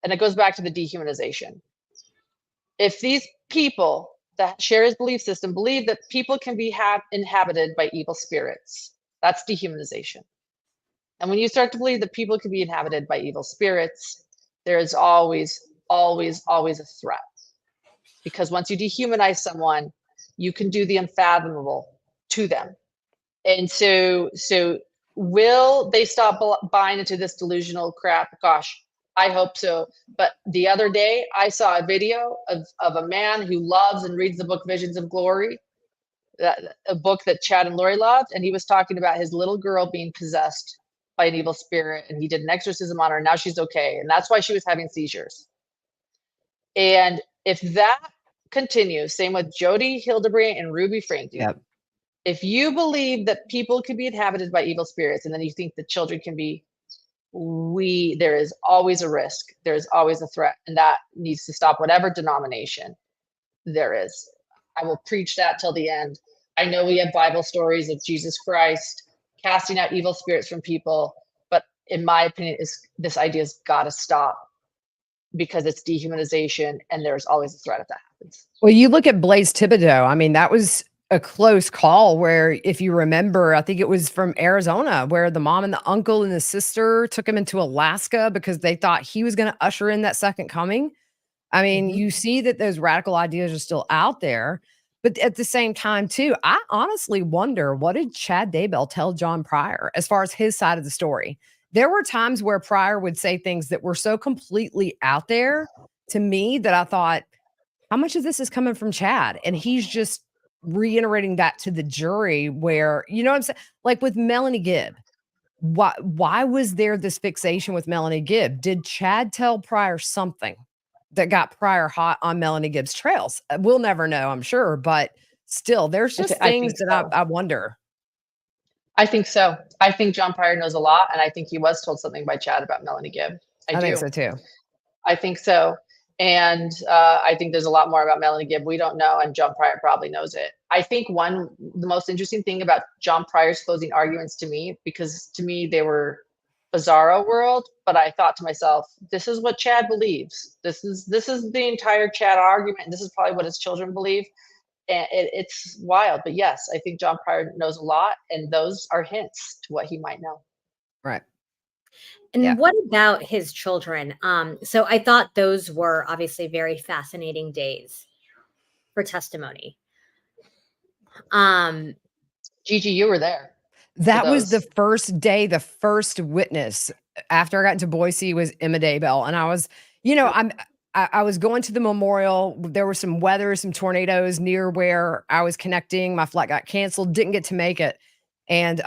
Speaker 4: And it goes back to the dehumanization. If these people that share his belief system believe that people can be inhabited by evil spirits, that's dehumanization. And when you start to believe that people can be inhabited by evil spirits, there is always, always, always a threat. Because once you dehumanize someone, you can do the unfathomable to them. And so will they stop buying into this delusional crap? Gosh, I hope so. But the other day, I saw a video of a man who loves and reads the book Visions of Glory, a book that Chad and Lori loved. And he was talking about his little girl being possessed by an evil spirit. And he did an exorcism on her. And now she's okay. And that's why she was having seizures. And if that continues, same with Jody Hildebrand and Ruby Frankie.
Speaker 3: Yep.
Speaker 4: If you believe that people can be inhabited by evil spirits, and then you think that children can be, there is always a risk. There's always a threat, and that needs to stop, whatever denomination there is. I will preach that till the end. I know we have Bible stories of Jesus Christ casting out evil spirits from people, but in my opinion, this idea's got to stop, because it's dehumanization, and there's always a threat if that happens.
Speaker 3: Well, you look at Blaise Thibodeau. I mean, that was a close call where, if you remember, I think it was from Arizona, where the mom and the uncle and the sister took him into Alaska because they thought he was going to usher in that second coming. I mean, you see that those radical ideas are still out there, but at the same time too, I honestly wonder, what did Chad Daybell tell John Pryor as far as his side of the story? There were times where Pryor would say things that were so completely out there to me that I thought, how much of this is coming from Chad? And he's just reiterating that to the jury, where, you know what I'm saying? Like with Melanie Gibb, why was there this fixation with Melanie Gibb? Did Chad tell Pryor something that got Pryor hot on Melanie Gibb's trails? We'll never know, I'm sure, but still, there's just things that I wonder.
Speaker 4: I think so. I think John Pryor knows a lot, and I think he was told something by Chad about Melanie Gibb. I think
Speaker 3: so too.
Speaker 4: I think so. And I think there's a lot more about Melanie Gibb we don't know, and John Pryor probably knows it. I think the most interesting thing about John Pryor's closing arguments to me, because to me they were bizarro world, but I thought to myself, this is what Chad believes. This is the entire Chad argument. This is probably what his children believe. And it's wild. But yes, I think John Pryor knows a lot, and those are hints to what he might know.
Speaker 3: Right.
Speaker 2: And what about his children? So I thought those were obviously very fascinating days for testimony.
Speaker 4: Gigi, you were there.
Speaker 3: That was the first day. The first witness after I got into Boise was Emma Daybell. And I was, you know, I was going to the memorial. There was some weather, some tornadoes near where I was connecting. My flight got canceled, didn't get to make it. And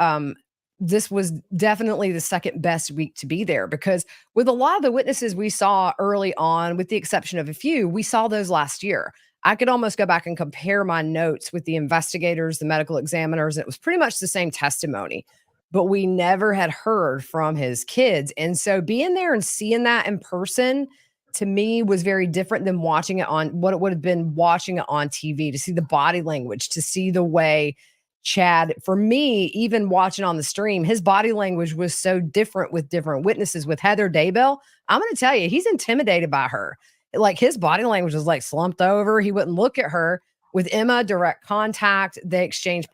Speaker 3: this was definitely the second best week to be there because with a lot of the witnesses we saw early on, with the exception of a few, we saw those last year. I could almost go back and compare my notes with the investigators, the medical examiners. And it was pretty much the same testimony, but we never had heard from his kids. And so being there and seeing that in person to me was very different than watching it on what it would have been watching it on TV, to see the body language, to see the way Chad, for me, even watching on the stream, his body language was so different with different witnesses. With Heather Daybell, I'm going to tell you, he's intimidated by her. Like his body language was like slumped over. He wouldn't look at her. With Emma, direct contact. They exchanged,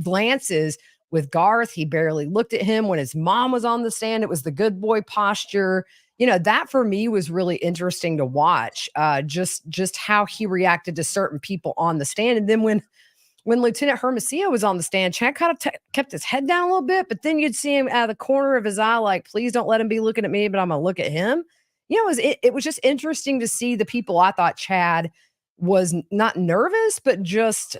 Speaker 3: glances. With Garth, he barely looked at him. When his mom was on the stand, it was the good boy posture. That for me was really interesting to watch. Just how he reacted to certain people on the stand. And then when Lieutenant Hermosillo was on the stand, Chad kind of kept his head down a little bit, but then you'd see him out of the corner of his eye, like, please don't let him be looking at me, but I'm going to look at him. It was just interesting to see the people. I thought Chad was not nervous, but just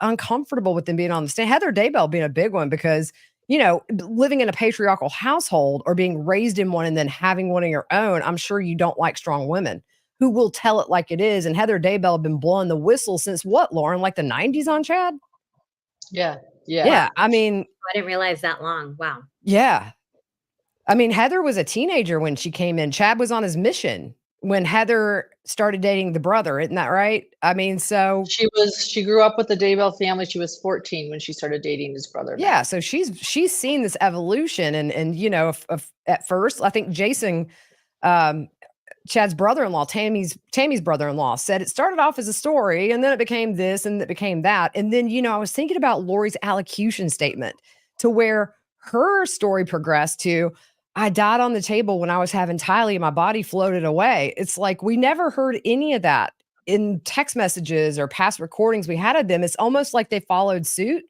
Speaker 3: uncomfortable with them being on the stand. Heather Daybell being a big one because, living in a patriarchal household or being raised in one and then having one of your own, I'm sure you don't like strong women who will tell it like it is. And Heather Daybell had been blowing the whistle since what, Lauren, like the 90s on Chad?
Speaker 4: Yeah.
Speaker 3: Yeah. I mean,
Speaker 2: I didn't realize that long. Wow.
Speaker 3: Yeah. I mean, Heather was a teenager when she came in. Chad was on his mission when Heather started dating the brother. Isn't that right? I mean, so
Speaker 4: she grew up with the Daybell family. She was 14 when she started dating his brother.
Speaker 3: Yeah. So she's seen this evolution and at first, I think Jason, Chad's brother-in-law, Tammy's brother-in-law, said it started off as a story and then it became this and it became that. And then, I was thinking about Lori's allocution statement to where her story progressed to, I died on the table when I was having Tylee and my body floated away. It's like we never heard any of that in text messages or past recordings we had of them. It's almost like they followed suit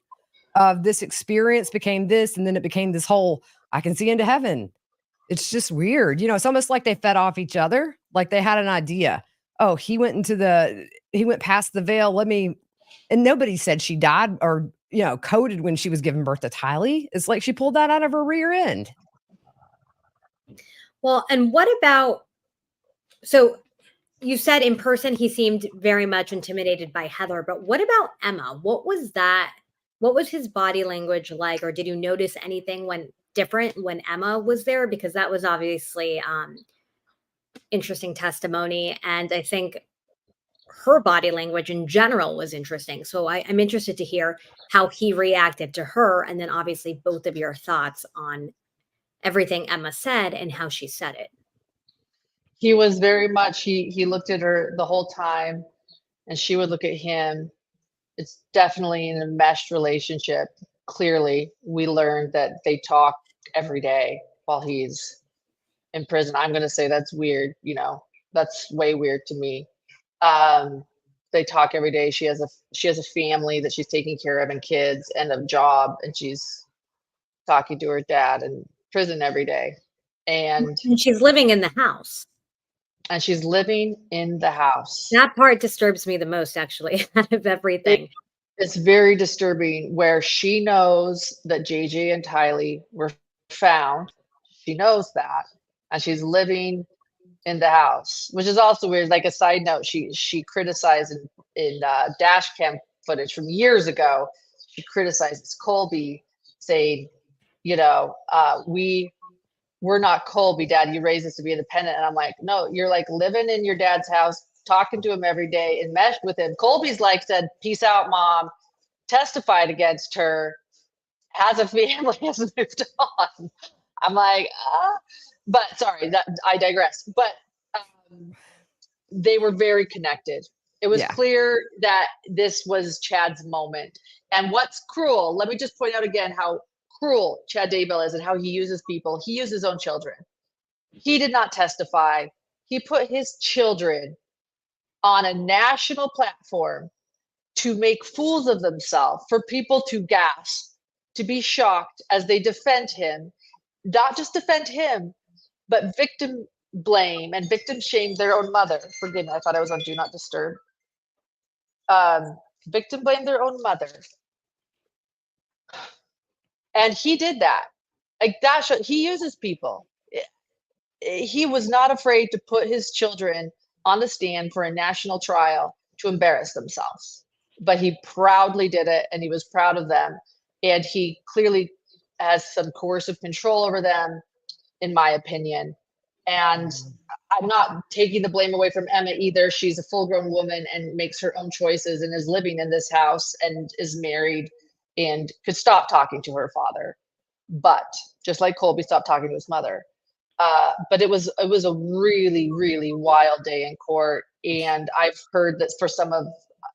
Speaker 3: of this experience became this and then it became this whole, I can see into heaven. It's just weird. It's almost like they fed off each other. Like they had an idea. Oh, he went past the veil. And nobody said she died or, coded when she was giving birth to Tylee. It's like she pulled that out of her rear end.
Speaker 2: Well, and what about, so you said in person, he seemed very much intimidated by Heather, but what about Emma? What was his body language like? Or did you notice anything different when Emma was there? Because that was obviously interesting testimony. And I think her body language in general was interesting. So I'm interested to hear how he reacted to her. And then obviously both of your thoughts on everything Emma said and how she said it.
Speaker 4: He was very much, he looked at her the whole time and she would look at him. It's definitely an enmeshed relationship. Clearly, we learned that they talk every day while he's in prison. I'm going to say that's weird. That's way weird to me. They talk every day. She has a family that she's taking care of and kids and a job, and she's talking to her dad in prison every day. And
Speaker 2: she's living in the house.
Speaker 4: And she's living in the house.
Speaker 2: That part disturbs me the most, actually, out of everything.
Speaker 4: It's very disturbing where she knows that JJ and Tylee were found. She knows that. And she's living in the house, which is also weird. Like a side note, she criticized in dash cam footage from years ago. She criticizes Colby, saying, we're not Colby, Dad. You raised us to be independent. And I'm like, no, you're like living in your dad's house, talking to him every day, enmeshed with him. Colby's like said, peace out, Mom, testified against her, has a family, has moved on. I'm like, but sorry, that I digress. But they were very connected. It was clear that this was Chad's moment. And what's cruel, let me just point out again how cruel Chad Daybell is and how he uses people. He used his own children. He did not testify. He put his children on a national platform to make fools of themselves, for people to gasp, to be shocked as they defend him, not just defend him, but blame and victim shame their own mother. Forgive me, I thought I was on Do Not Disturb. Victim blame their own mother. And he did that. Like that, he uses people. He was not afraid to put his children on the stand for a national trial to embarrass themselves. But he proudly did it, and he was proud of them. And he clearly has some coercive control over them, in my opinion. And I'm not taking the blame away from Emma either. She's a full-grown woman and makes her own choices and is living in this house and is married and could stop talking to her father. But just like Colby stopped talking to his mother. But it was a really, really wild day in court. And I've heard that for some of,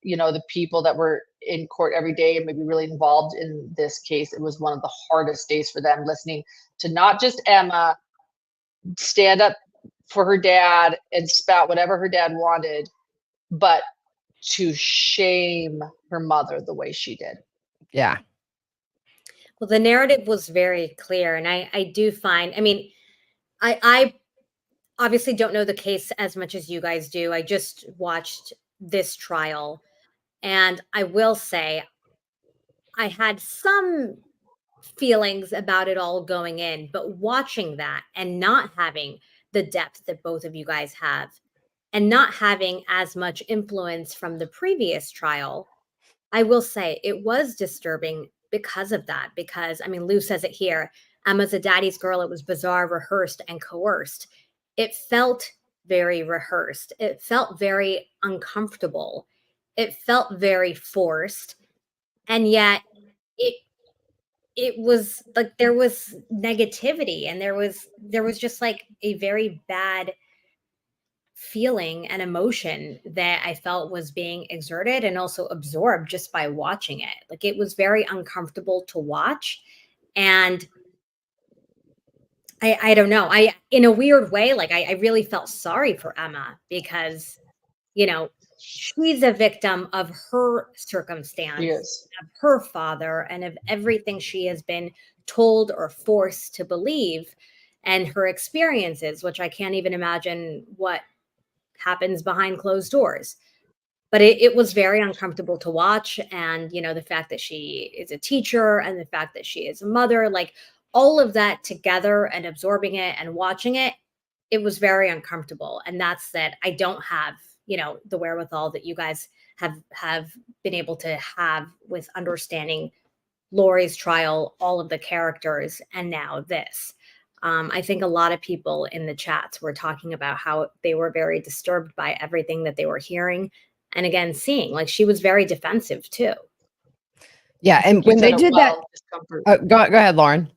Speaker 4: the people that were in court every day and maybe really involved in this case, it was one of the hardest days for them, listening to not just Emma stand up for her dad and spout whatever her dad wanted, but to shame her mother the way she did.
Speaker 3: Yeah.
Speaker 2: Well, the narrative was very clear. And I do find, I obviously don't know the case as much as you guys do. I just watched this trial. And I will say, I had some feelings about it all going in, but watching that and not having the depth that both of you guys have, and not having as much influence from the previous trial, I will say it was disturbing because of that. Because, Lou says it here, Emma's a daddy's girl. It was bizarre, rehearsed, and coerced. It felt very rehearsed. It felt very uncomfortable. It felt very forced. And yet it was like there was negativity, and there was just like a very bad feeling and emotion that I felt was being exerted and also absorbed just by watching it. Like, it was very uncomfortable to watch. And I don't know. In a weird way, like I really felt sorry for Emma because, she's a victim of her circumstance, of her father, and of everything she has been told or forced to believe, and her experiences, which I can't even imagine what happens behind closed doors. But it was very uncomfortable to watch. And, the fact that she is a teacher and the fact that she is a mother, like all of that together and absorbing it and watching it, it was very uncomfortable. And that's that I don't have, the wherewithal that you guys have been able to have with understanding Lori's trial, all of the characters, and now this. I think a lot of people in the chats were talking about how they were very disturbed by everything that they were hearing. And again, seeing, like, she was very defensive too.
Speaker 3: Yeah. And when they did that, go ahead, Lauren.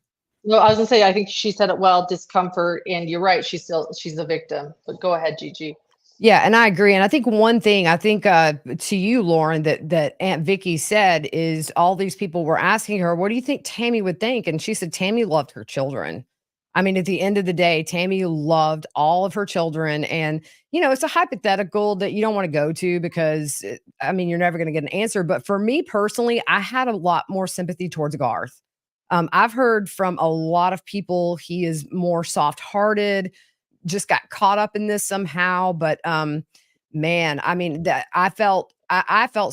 Speaker 4: No, I was gonna say, I think she said it well, discomfort. And you're right. She's a victim, but go ahead, Gigi.
Speaker 3: Yeah, and I agree. And I think one thing to you, Lauren, that Aunt Vicky said is all these people were asking her, what do you think Tammy would think? And she said, Tammy loved her children. At the end of the day, Tammy loved all of her children. And, it's a hypothetical that you don't want to go to because, you're never going to get an answer. But for me personally, I had a lot more sympathy towards Garth. I've heard from a lot of people he is more soft-hearted, just got caught up in this somehow. But man, I felt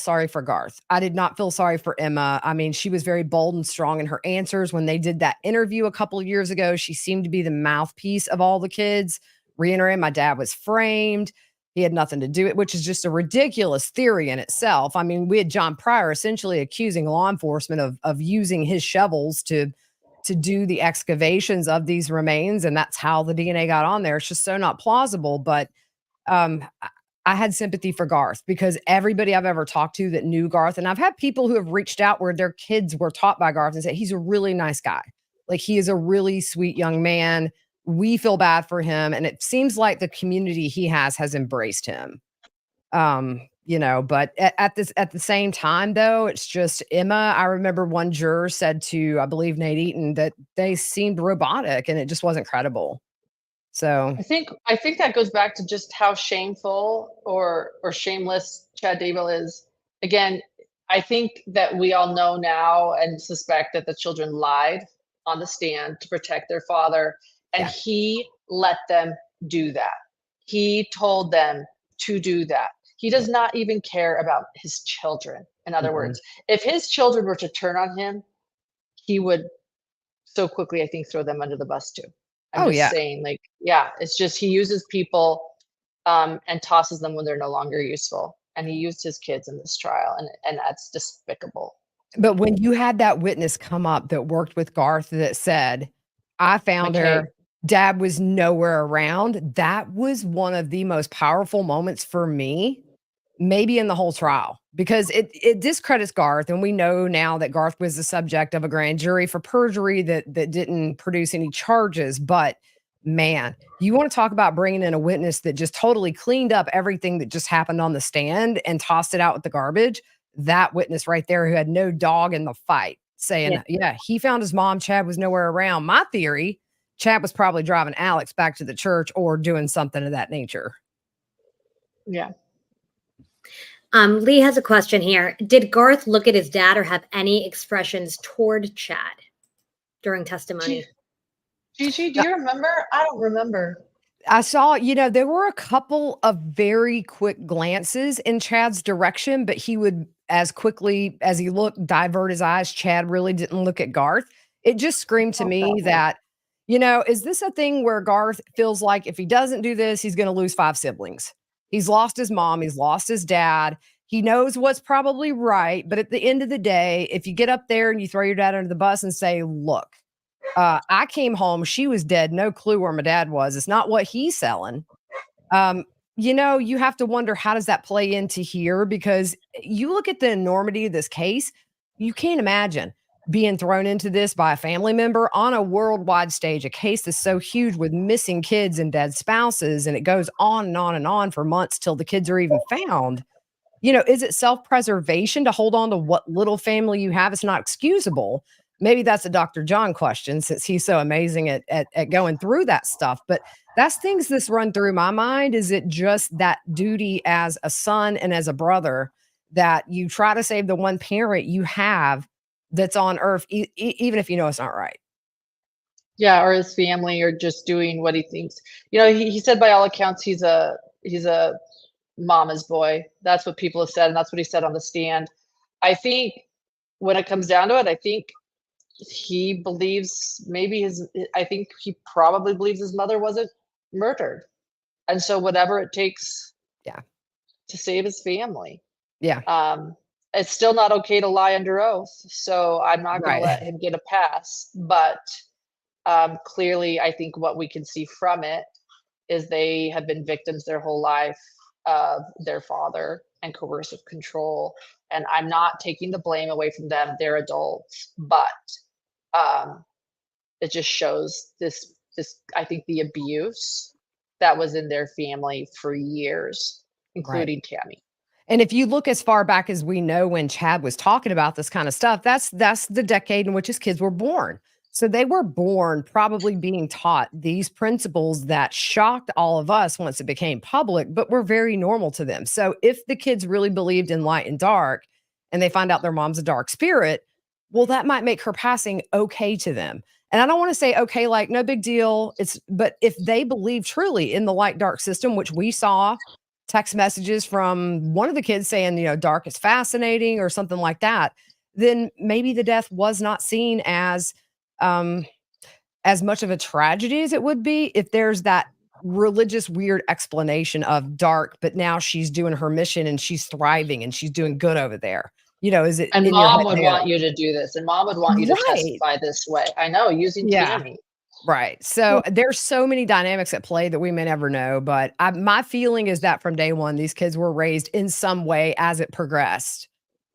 Speaker 3: sorry for Garth. I did not feel sorry for Emma. She was very bold and strong in her answers. When they did that interview a couple of years ago, she seemed to be the mouthpiece of all the kids, reiterating my dad was framed. He had nothing to do with it, which is just a ridiculous theory in itself. We had John Pryor essentially accusing law enforcement of using his shovels to do the excavations of these remains. And that's how the DNA got on there. It's just so not plausible. But I had sympathy for Garth because everybody I've ever talked to that knew Garth, and I've had people who have reached out where their kids were taught by Garth and say, he's a really nice guy. Like, he is a really sweet young man. We feel bad for him. And it seems like the community he has embraced him. But at the same time, though, it's just Emma. I remember one juror said to, I believe, Nate Eaton, that they seemed robotic and it just wasn't credible. So
Speaker 4: I think that goes back to just how shameful or shameless Chad Daybell is. Again, I think that we all know now and suspect that the children lied on the stand to protect their father, and he let them do that. He told them to do that. He does not even care about his children. In other
Speaker 3: Mm-mm.
Speaker 4: words, if his children were to turn on him, he would so quickly, I think, throw them under the bus too. I'm
Speaker 3: Oh
Speaker 4: just
Speaker 3: yeah.
Speaker 4: saying, like, yeah, it's just he uses people and tosses them when they're no longer useful. And he used his kids in this trial, and that's despicable to
Speaker 3: But
Speaker 4: me.
Speaker 3: when you had that witness come up that worked with Garth that said, "I found
Speaker 4: McKay,
Speaker 3: her, dad was nowhere around," that was one of the most powerful moments for me, maybe in the whole trial, because it discredits Garth, and we know now that Garth was the subject of a grand jury for perjury that didn't produce any charges, but man, you wanna talk about bringing in a witness that just totally cleaned up everything that just happened on the stand and tossed it out with the garbage. That witness right there who had no dog in the fight
Speaker 2: Yeah.
Speaker 3: saying, "Yeah, he found his mom, Chad was nowhere around." My theory, Chad was probably driving Alex back to the church or doing something of that nature.
Speaker 4: yeah.
Speaker 2: Lee has a question here. Did Garth look at his dad or have any expressions toward Chad during testimony?
Speaker 4: Gigi, do you remember? I don't remember.
Speaker 3: I saw, there were a couple of very quick glances in Chad's direction, but he would, as quickly as he looked, divert his eyes. Chad really didn't look at Garth. It just screamed to
Speaker 4: Felt that
Speaker 3: me
Speaker 4: way.
Speaker 3: that, is this a thing where Garth feels like if he doesn't do this, he's going to lose 5 siblings? He's lost his mom, he's lost his dad. He knows what's probably right. But at the end of the day, if you get up there and you throw your dad under the bus and say, "Look, I came home, she was dead, no clue where my dad was. It's not what he's selling." You have to wonder, how does that play into here? Because you look at the enormity of this case, you can't imagine being thrown into this by a family member on a worldwide stage, a case that's so huge with missing kids and dead spouses, and it goes on and on and on for months till the kids are even found. Is it self-preservation to hold on to what little family you have? It's not excusable. Maybe that's a Dr. John question, since he's so amazing at going through that stuff. But that's things this run through my mind. Is it just that duty as a son and as a brother that you try to save the one parent you have that's on earth, even if you know it's not right?
Speaker 4: Yeah, or his family, or just doing what he thinks. He said by all accounts he's a mama's boy. That's what people have said, and that's what he said on the stand. I think when it comes down to it, I think he believes maybe his I think he probably believes his mother wasn't murdered. And so whatever it takes
Speaker 3: Yeah.
Speaker 4: to save his family.
Speaker 3: Yeah.
Speaker 4: It's still not okay to lie under oath, so I'm not going to
Speaker 3: Right.
Speaker 4: let him get a pass. But clearly, I think what we can see from it is they have been victims their whole life of their father and coercive control. And I'm not taking the blame away from them; they're adults, but um, it just shows this I think the abuse that was in their family for years,
Speaker 3: Right.
Speaker 4: including Tammy.
Speaker 3: And if you look as far back as we know when Chad was talking about this kind of stuff, that's the decade in which his kids were born. So they were born probably being taught these principles that shocked all of us once it became public, but were very normal to them. So if the kids really believed in light and dark and they find out their mom's a dark spirit, well, that might make her passing okay to them. And I don't want to say okay, like no big deal. But if they believe truly in the light dark system, which we saw text messages from one of the kids saying, dark is fascinating or something like that, then maybe the death was not seen um, as much of a tragedy as it would be if there's that religious weird explanation of dark, but now she's doing her mission and she's thriving and she's doing good over there. Is it
Speaker 4: And
Speaker 3: in your
Speaker 4: mom
Speaker 3: head
Speaker 4: would
Speaker 3: there?
Speaker 4: want you to do this, and mom would want you to
Speaker 3: Right.
Speaker 4: testify this way. I know, using
Speaker 3: Yeah.
Speaker 4: Tammy.
Speaker 3: Right. So there's so many dynamics at play that we may never know, but my feeling is that from day one, these kids were raised in some way as it progressed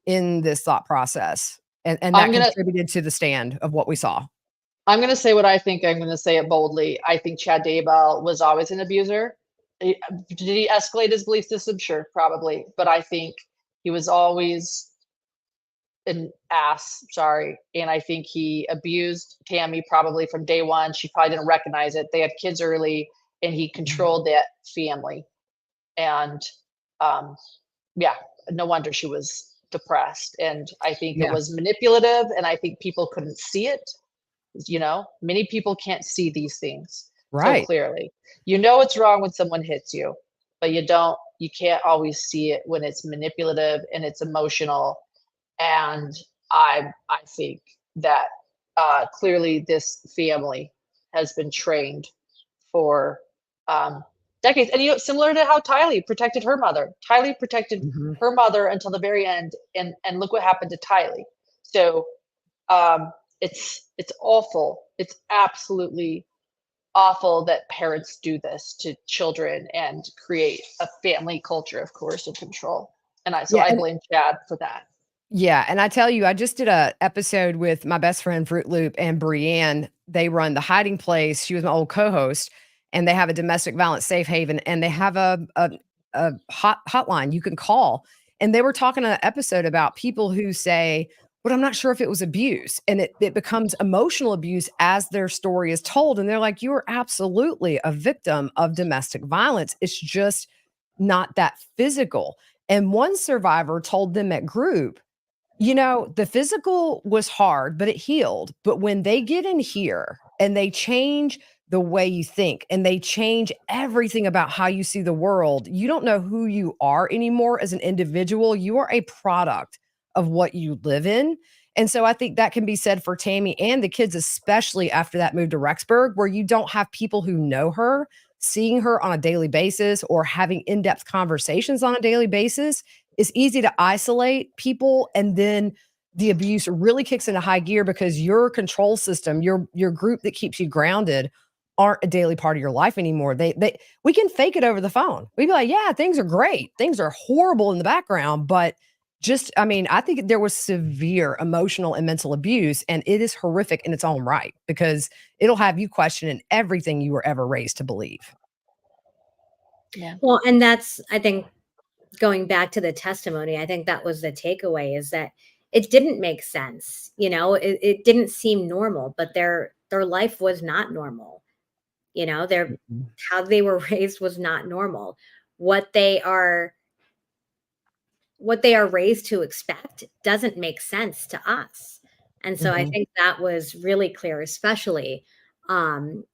Speaker 3: in this thought process, and that
Speaker 4: I'm gonna
Speaker 3: contributed to the stand of what we saw.
Speaker 4: I'm gonna say what I think. I'm gonna say it boldly. I think Chad Daybell was always an abuser. Did he escalate his belief system? Sure, probably. But I think he was always an ass, sorry. And I think he abused Tammy probably from day one. She probably didn't recognize it. They had kids early, and he controlled that family. And um, yeah, no wonder she was depressed. And I think it
Speaker 3: Yeah.
Speaker 4: was manipulative, and I think people couldn't see it. Many people can't see these things. so
Speaker 3: Right.
Speaker 4: clearly. You know it's wrong when someone hits you, but you can't always see it when it's manipulative and it's emotional. And I think that clearly this family has been trained for um, decades. And similar to how Tylee protected her mother. Tylee protected
Speaker 3: Mhm.
Speaker 4: her mother until the very end, and look what happened to Tylee. So it's awful. It's absolutely awful that parents do this to children and create a family culture of coercive control. So
Speaker 3: Yeah,
Speaker 4: I
Speaker 3: and
Speaker 4: blame Chad for that.
Speaker 3: yeah, and I tell you, I just did a episode with my best friend Fruit Loop and Brienne. They run The Hiding Place. She was my old co-host, and they have a domestic violence safe haven, and they have a hotline you can call. And they were talking in an episode about people who say, "But I'm not sure if it was abuse," and it becomes emotional abuse as their story is told. And they're like, "You are absolutely a victim of domestic violence. It's just not that physical." And one survivor told them at group, the physical was hard, but it healed. But when they get in here and they change the way you think and they change everything about how you see the world, you don't know who you are anymore as an individual. You are a product of what you live in. And so I think that can be said for Tammy and the kids, especially after that move to Rexburg, where you don't have people who know her, seeing her on a daily basis or having in depth conversations on a daily basis. It's easy to isolate people, and then the abuse really kicks into high gear because your control system, your group that keeps you grounded aren't a daily part of your life anymore. They we can fake it over the phone. We'd be like, "Yeah, things are great. Things are horrible in the background," but I think there was severe emotional and mental abuse, and it is horrific in its own right because it'll have you questioning everything you were ever raised to believe.
Speaker 4: Yeah.
Speaker 2: Well, and that's, I think, going back to the testimony, I think that was the takeaway, is that it didn't make sense. It didn't seem normal, but their life was not normal. Their
Speaker 3: Mhm.
Speaker 2: how they were raised was not normal. What they are what they are raised to expect doesn't make sense to us. And so I
Speaker 3: Mhm.
Speaker 2: think that was really clear, especially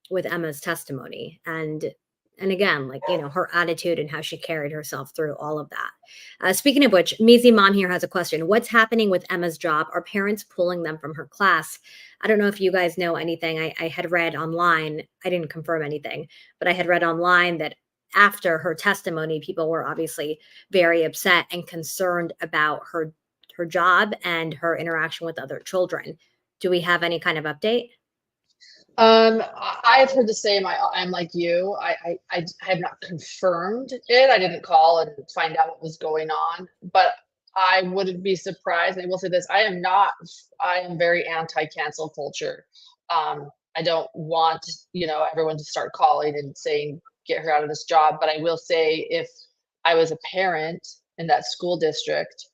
Speaker 2: with Emma's testimony. And again, like, her attitude and how she carried herself through all of that. Speaking of which, Mizi Mon here has a question. What's happening with Emma's job? Are parents pulling them from her class? I don't know if you guys know anything. I had read online, I didn't confirm anything, but I had read online that after her testimony, people were obviously very upset and concerned about her job and her interaction with other children. Do we have any kind of update?
Speaker 4: I've heard the same. I'm like you. I have not confirmed it. I didn't call and find out what was going on, but I wouldn't be surprised. I will say this: I am not. I am very anti-cancel culture. I don't want everyone to start calling and saying get her out of this job. But I will say, if I was a parent in that school district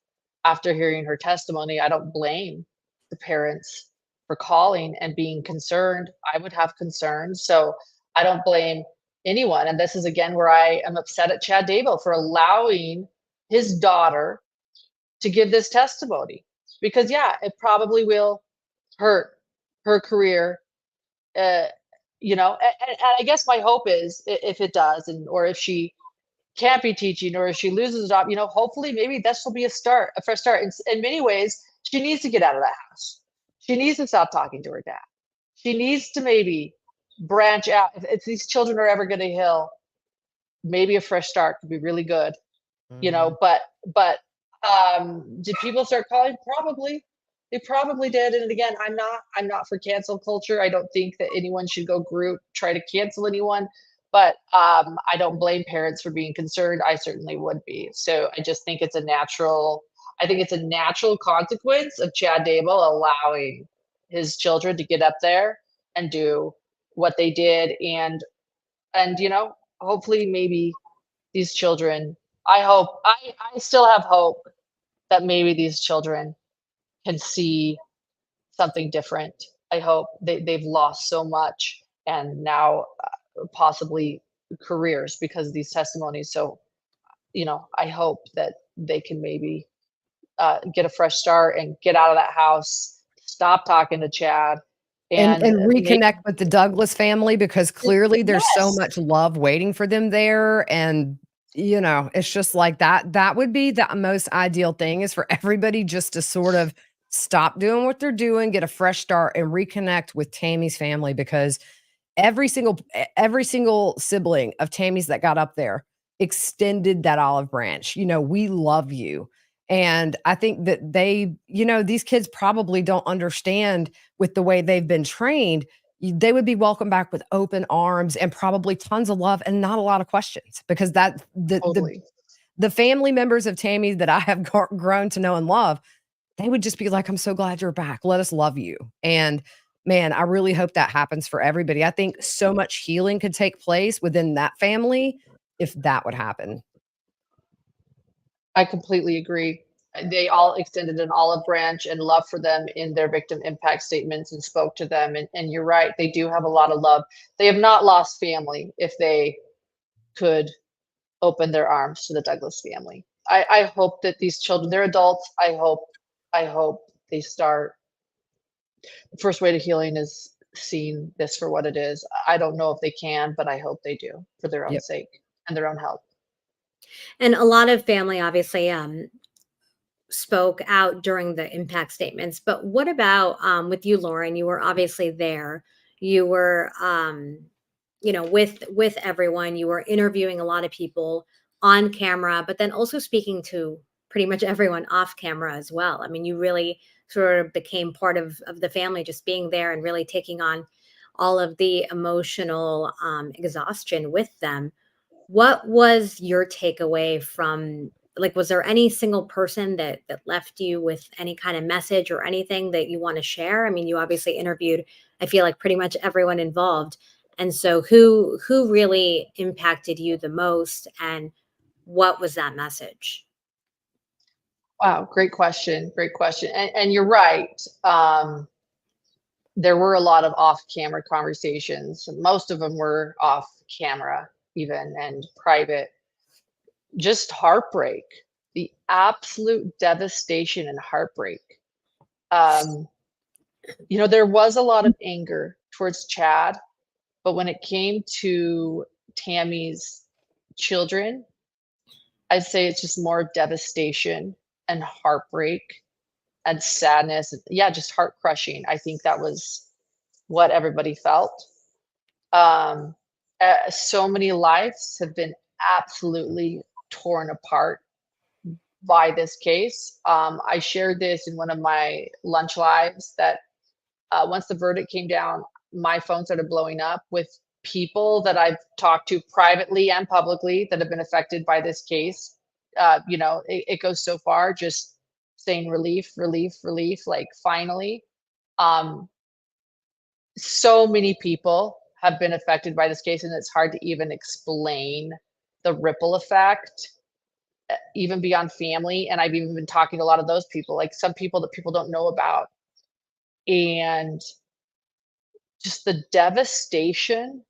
Speaker 4: after hearing her testimony, I don't blame the parents for calling and being concerned. I would have concerns. So I don't blame anyone. And this is again where I am upset at Chad Daybell for allowing his daughter to give this testimony. Because yeah, it probably will hurt her career. Uh, and I guess my hope is if it does, or if she can't be teaching, or if she loses a job, hopefully maybe this will be a fresh start. In many ways, she needs to get out of that house. She needs to stop talking to her dad. She needs to maybe branch out. If these children are ever going to heal, maybe a fresh start could be really good.
Speaker 3: Mhm.
Speaker 4: But did people start calling? Probably. They probably did. And again, I'm not for cancel culture. I don't think that anyone should go group try to cancel anyone. But I don't blame parents for being concerned. I certainly would be. So I just think it's a natural. I think it's a natural consequence of Chad Daybell allowing his children to get up there and do what they did, and hopefully maybe these children. I still have hope that maybe these children can see something different. I hope they've lost so much, and now possibly careers because of these testimonies. So, I hope that they can maybe get a fresh start and get out of that house, stop talking to Chad,
Speaker 3: And
Speaker 4: and
Speaker 3: reconnect with the Douglas family, because clearly there's so
Speaker 4: yes,
Speaker 3: much love waiting for them there, and, it's just like that would be the most ideal thing, is for everybody just to sort of stop doing what they're doing, get a fresh start, and reconnect with Tammy's family, because every single sibling of Tammy's that got up there extended that olive branch. We love you. And I think that these kids probably don't understand, with the way they've been trained, they would be welcomed back with open arms and probably tons of love and not a lot of questions, because that
Speaker 4: totally.
Speaker 3: the family members of Tammy that I have grown to know and love, they would just be like, "I'm so glad you're back. Let us love you." And man, I really hope that happens for everybody. I think so much healing could take place within that family if that would happen.
Speaker 4: I completely agree. They all extended an olive branch and love for them in their victim impact statements and spoke to them. And you're right, they do have a lot of love. They have not lost family if they could open their arms to the Douglas family. I hope that these children, they're adults. I hope they start. The first way to healing is seeing this for what it is. I don't know if they can, but I hope they do for their own
Speaker 3: Yep.
Speaker 4: sake and their own health.
Speaker 2: And a lot of family obviously spoke out during the impact statements. But what about with you, Lauren? You were obviously there. You were, with everyone. You were interviewing a lot of people on camera, but then also speaking to pretty much everyone off camera as well. I mean, you really sort of became part of the family, just being there and really taking on all of the emotional exhaustion with them. What was your takeaway from, like, was there any single person that left you with any kind of message or anything that you want to share? I mean, you obviously interviewed, I feel like, pretty much everyone involved. And so who really impacted you the most, and what was that message?
Speaker 4: Wow, great question. Great question. And you're right. There were a lot of off-camera conversations. Most of them were off camera, even and private. Just heartbreak, the absolute devastation and heartbreak. Um, there was a lot of anger towards Chad, but when it came to Tammy's children, I'd say it's just more devastation and heartbreak and sadness. Yeah, just heart crushing. I think that was what everybody felt. Um, so many lives have been absolutely torn apart by this case. I shared this in one of my lunch lives that once the verdict came down, my phone started blowing up with people that I've talked to privately and publicly that have been affected by this case. It goes so far, just saying relief, relief, relief, like finally. Um, so many people have been affected by this case, and it's hard to even explain the ripple effect, even beyond family. And I've even been talking to a lot of those people, like some people that people don't know about, and just the devastation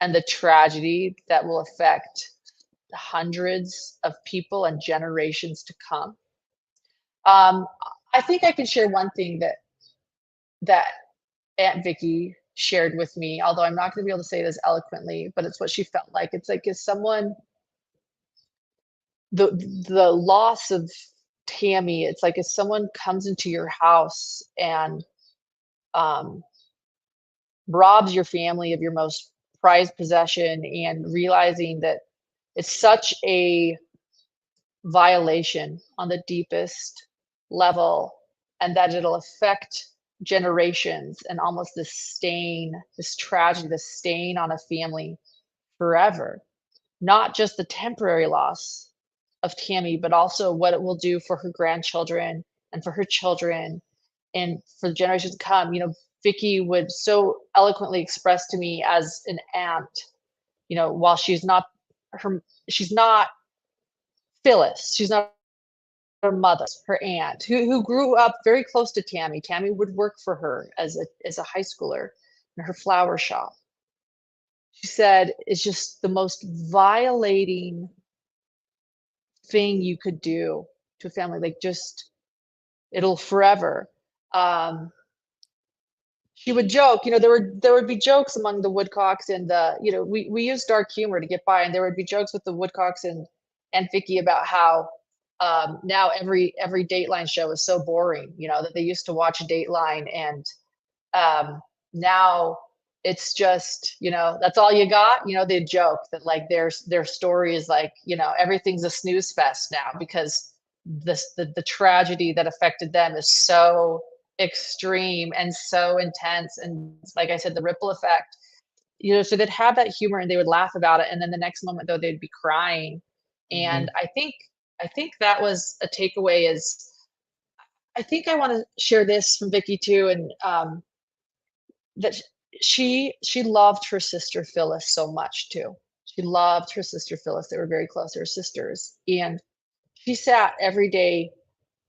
Speaker 4: and the tragedy that will affect hundreds of people and generations to come. Um, I think I can share one thing that Aunt Vicky shared with me, although I'm not going to be able to say it as eloquently, but it's what she felt like. It's like, is someone the the loss of Tammy, it's like if someone comes into your house and um, robs your family of your most prized possession, and realizing that it's such a violation on the deepest level, and that it'll affect generations, and almost this stain, this tragedy, this stain on a family forever. Not just the temporary loss of Tammy, but also what it will do for her grandchildren and for her children and for the generations to come. Vicky would so eloquently express to me as an aunt, while she's not Phyllis, she's not her mother, her aunt, who grew up very close to Tammy. Tammy would work for her as a high schooler in her flower shop. She said it's just the most violating thing you could do to a family, like, just it'll forever. Um, she would joke, there would be jokes among the Woodcocks and we used dark humor to get by, and there would be jokes with the Woodcocks and Vicky about how now every Dateline show is so boring, that they used to watch Dateline, and now it's just, that's all you got. They joke that like their story is like, everything's a snooze fest now because the tragedy that affected them is so extreme and so intense. And like I said, the ripple effect, so they'd have that humor and they would laugh about it. And then the next moment though, they'd be crying. And I think that was a takeaway is, I think I want to share this from Vicky too. And that she loved her sister Phyllis so much too. She loved her sister Phyllis. They were very close. They were sisters. And she sat every day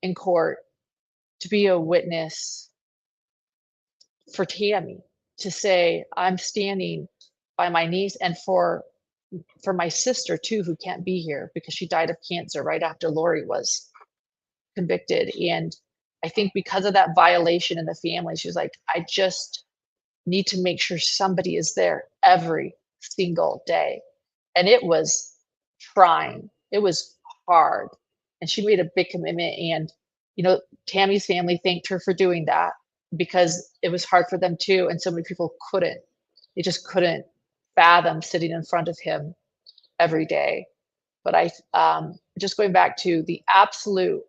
Speaker 4: in court to be a witness for Tammy, to say, I'm standing by my niece, and for my sister too, who can't be here because she died of cancer right after Lori was convicted. And I think because of that violation in the family, she was like, I just need to make sure somebody is there every single day. And it was trying. It was hard. And she made a big commitment. And, Tammy's family thanked her for doing that because it was hard for them too. And so many people couldn't. They just couldn't fathom sitting in front of him every day. But just going back to the absolute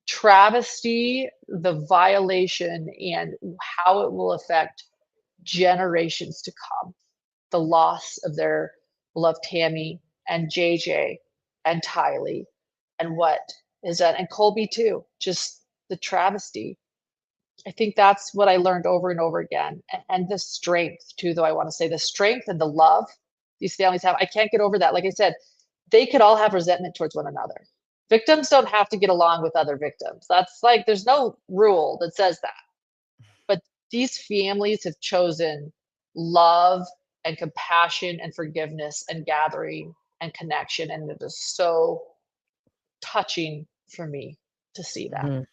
Speaker 4: travesty, the violation, and how it will affect generations to come. The loss of their beloved Tammy and JJ and Tylee, and what is that, and Colby too, just the travesty. I think that's what I learned over and over again. And the strength too, though, I want to say the strength and the love these families have. I can't get over that. Like I said, they could all have resentment towards one another. Victims don't have to get along with other victims. That's like, there's no rule that says that. But these families have chosen love and compassion and forgiveness and gathering and connection. And it is so touching for me to see that.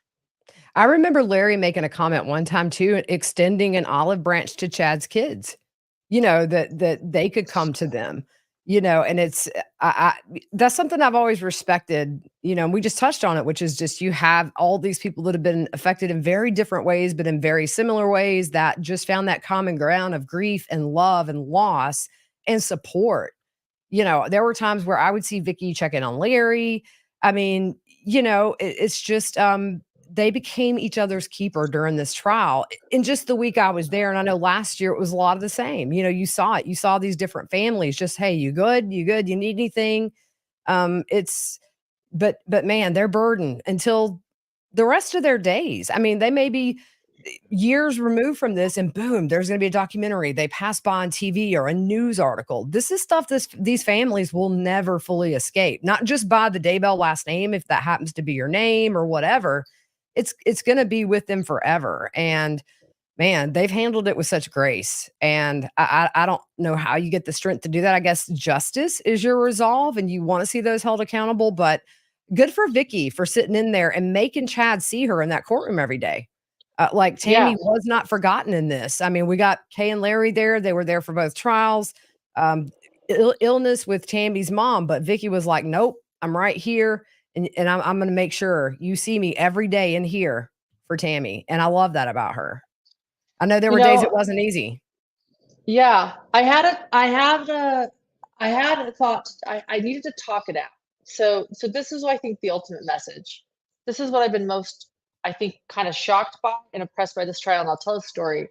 Speaker 3: I remember Larry making a comment one time too, extending an olive branch to Chad's kids, that they could come to them, and it's, that's something I've always respected, and we just touched on it, which is just, you have all these people that have been affected in very different ways, but in very similar ways, that just found that common ground of grief and love and loss and support. There were times where I would see Vicky check in on Larry. I mean, it's just, they became each other's keeper during this trial in just the week I was there. And I know last year it was a lot of the same. You saw it. You saw these different families just, hey, you good? You good? You need anything? But man, they're burdened until the rest of their days. I mean, they may be years removed from this, and boom, there's going to be a documentary they pass by on TV or a news article. This is stuff these families will never fully escape, not just by the Daybell last name, if that happens to be your name or whatever. It's going to be with them forever. And man, they've handled it with such grace. And I don't know how you get the strength to do that. I guess justice is your resolve and you want to see those held accountable, but good for Vicky for sitting in there and making Chad see her in that courtroom every day. Like Tammy was not forgotten in this. I mean, we got Kay and Larry there. They were there for both trials. Illness with Tammy's mom, but Vicky was like, nope, I'm right here. And I'm going to make sure you see me every day in here for Tammy. And I love that about her. I know there were days it wasn't easy.
Speaker 4: Yeah, I had a thought. I needed to talk it out. So this is what I think the ultimate message. This is what I've been most, I think, kind of shocked by and impressed by this trial. And I'll tell a story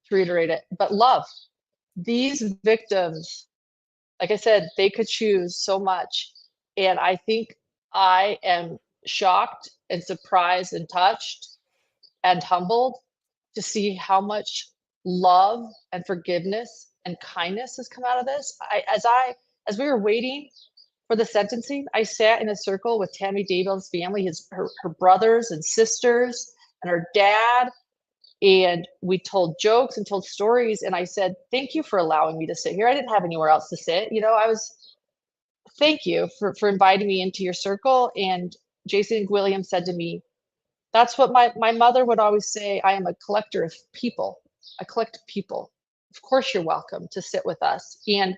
Speaker 4: to reiterate it. But love. These victims, like I said, they could choose so much. And I think I am shocked and surprised and touched and humbled to see how much love and forgiveness and kindness has come out of this. As we were waiting for the sentencing, I sat in a circle with Tammy Daybell's family, her brothers and sisters and her dad, and we told jokes and told stories. And I said, thank you for allowing me to sit here. I didn't have anywhere else to sit. Thank you for inviting me into your circle. And Jason Williams said to me, that's what my mother would always say, I am a collector of people. I collect people. Of course you're welcome to sit with us. And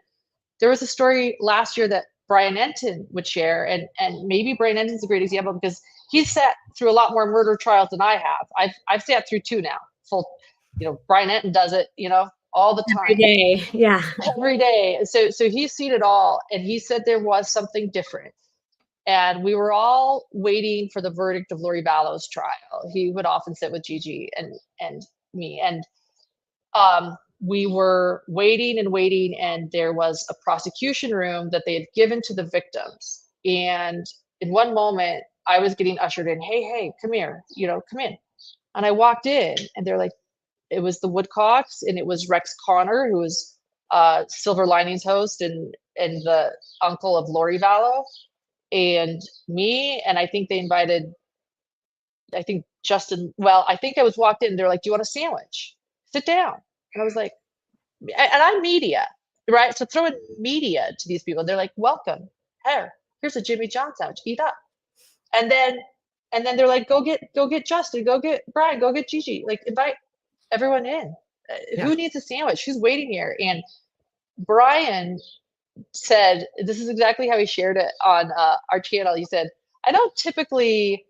Speaker 4: there was a story last year that Brian Enton would share, and maybe Brian Enton's a great example because he's sat through a lot more murder trials than I have. I've sat through 2 now. Full, Brian Enton does it, all the time.
Speaker 2: Every day. Yeah.
Speaker 4: Every day. So he's seen it all, and he said there was something different. And we were all waiting for the verdict of Lori Vallow's trial. He would often sit with Gigi and me, and we were waiting and waiting, and there was a prosecution room that they had given to the victims. And in one moment, I was getting ushered in. Hey, come here, come in. And I walked in, and they're like, it was the Woodcocks, and it was Rex Connor, who was Silver Linings host and the uncle of Lori Vallow, and me. And I think they invited, Justin. Well, I think I was walked in. They're like, do you want a sandwich? Sit down. And I was like, and I'm media, right? So throwing media to these people, they're like, welcome. Here's a Jimmy John sandwich. Eat up. And then they're like, go get Justin, go get Brian, go get Gigi. Like, invite everyone in. Who needs a sandwich? Who's waiting here? And Brian said, this is exactly how he shared it on our channel. He said, I don't typically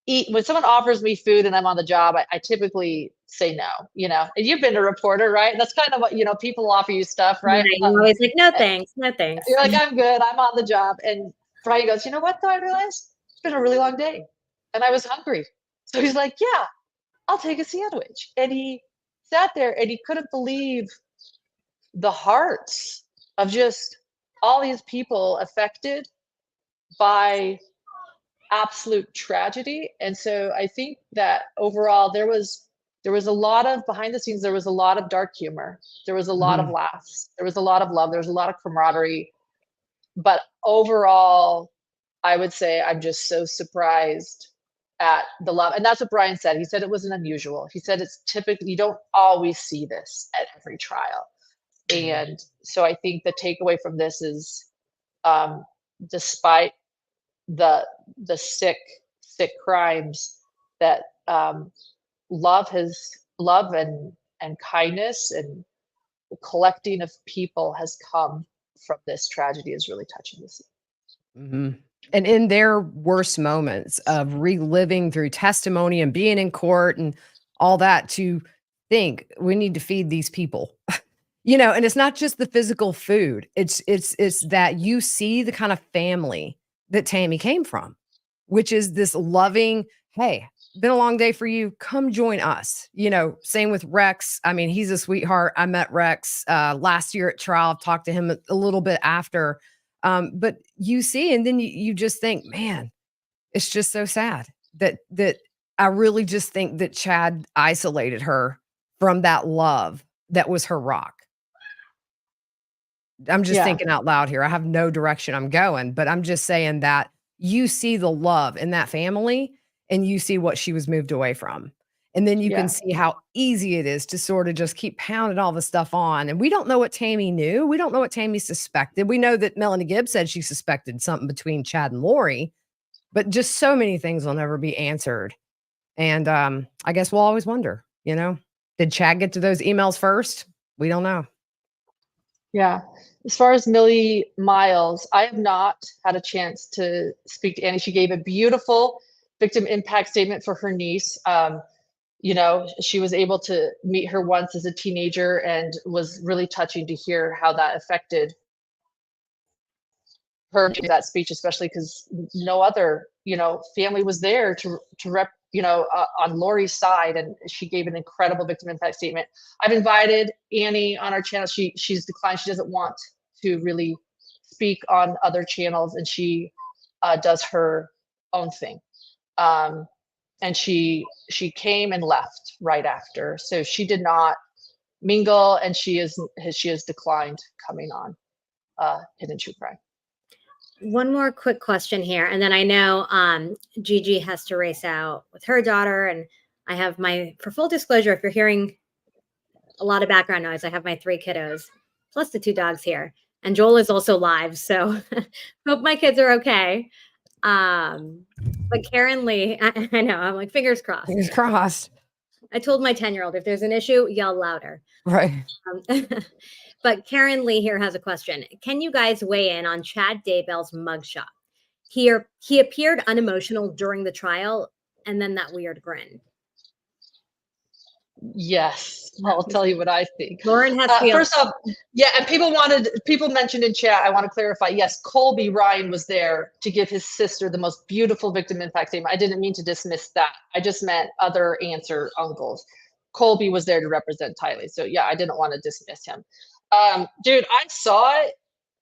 Speaker 4: eat when someone offers me food and I'm on the job. I typically say no, and you've been a reporter, right? That's kind of what, people offer you stuff, right?
Speaker 2: You're always like, no thanks.
Speaker 4: You're like, I'm good, I'm on the job. And Brian goes, you know what though, I realized it's been a really long day and I was hungry. So he's like, yeah, I'll take a sandwich. And he sat there and he couldn't believe the hearts of just all these people affected by absolute tragedy. And so I think that overall there was a lot of behind the scenes, there was a lot of dark humor, there was a lot of laughs, there was a lot of love, there was a lot of camaraderie. But overall, I would say I'm just so surprised at the love. And that's what Brian said. He said it wasn't unusual. He said it's typically, you don't always see this at every trial. And so I think the takeaway from this is, despite the sick crimes, that love and kindness and the collecting of people has come from this tragedy is really touching to see.
Speaker 3: Mm-hmm. And in their worst moments of reliving through testimony and being in court and all that, to think we need to feed these people. And it's not just the physical food. It's that you see the kind of family that Tammy came from, which is this loving, hey, been a long day for you. Come join us. Same with Rex. I mean, he's a sweetheart. I met Rex last year at trial. I've talked to him a little bit after. But you see, and then you just think, man, it's just so sad that I really just think that Chad isolated her from that love that was her rock. I'm just thinking out loud here. I have no direction I'm going, but I'm just saying that you see the love in that family and you see what she was moved away from. And then you can see how easy it is to sort of just keep pounding all the stuff on. And we don't know what Tammy knew. We don't know what Tammy suspected. We know that Melanie Gibbs said she suspected something between Chad and Lori, but just so many things will never be answered. And I guess we'll always wonder, did Chad get to those emails first? We don't know. Yeah.
Speaker 4: As far as Millie Miles, I have not had a chance to speak to Annie. She gave a beautiful victim impact statement for her niece. She was able to meet her once as a teenager, and was really touching to hear how that affected her, that speech, especially because no other, family was there to rep, on Lori's side. And she gave an incredible victim impact statement. I've invited Annie on our channel. She's declined. She doesn't want to really speak on other channels, and she does her own thing. And she came and left right after, so she did not mingle, and she has declined coming on Hidden True Crime.
Speaker 2: One more quick question here, and then I know Gigi has to race out with her daughter, and I have for full disclosure, if you're hearing a lot of background noise, I have my 3 kiddos plus the 2 dogs here, and Joel is also live, so hope my kids are okay. But Karen Lee, I know, I'm like, fingers crossed.
Speaker 3: Fingers crossed.
Speaker 2: I told my 10-year-old, if there's an issue, yell louder.
Speaker 3: Right.
Speaker 2: But Karen Lee here has a question. Can you guys weigh in on Chad Daybell's mugshot? He appeared unemotional during the trial, and then that weird grin.
Speaker 4: Yes, I'll tell you what I think.
Speaker 2: Lauren has
Speaker 4: First off, yeah, and people mentioned in chat, I want to clarify, yes, Colby Ryan was there to give his sister the most beautiful victim impact statement. I didn't mean to dismiss that. I just meant other answer uncles. Colby was there to represent Tylee. So yeah, I didn't want to dismiss him. Dude, I saw it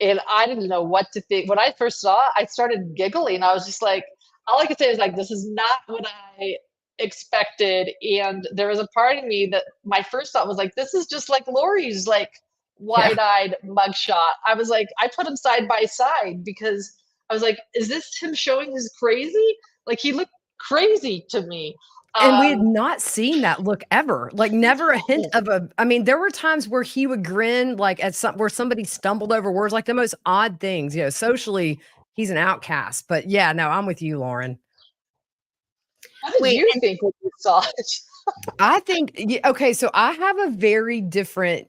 Speaker 4: and I didn't know what to think. When I first saw it, I started giggling. I was just like, all I could say is like, this is not what I expected. And there was a part of me that my first thought was like, this is just like Lori's like wide-eyed mugshot. I was like, I put them side by side because I was like, is this him showing his crazy? Like he looked crazy to me.
Speaker 3: And we had not seen that look ever, like never a hint of I mean, there were times where he would grin like where somebody stumbled over words, like the most odd things, socially, he's an outcast. But yeah, no, I'm with you, Lauren.
Speaker 4: What did you think when you saw it?
Speaker 3: I think, okay, so I have a very different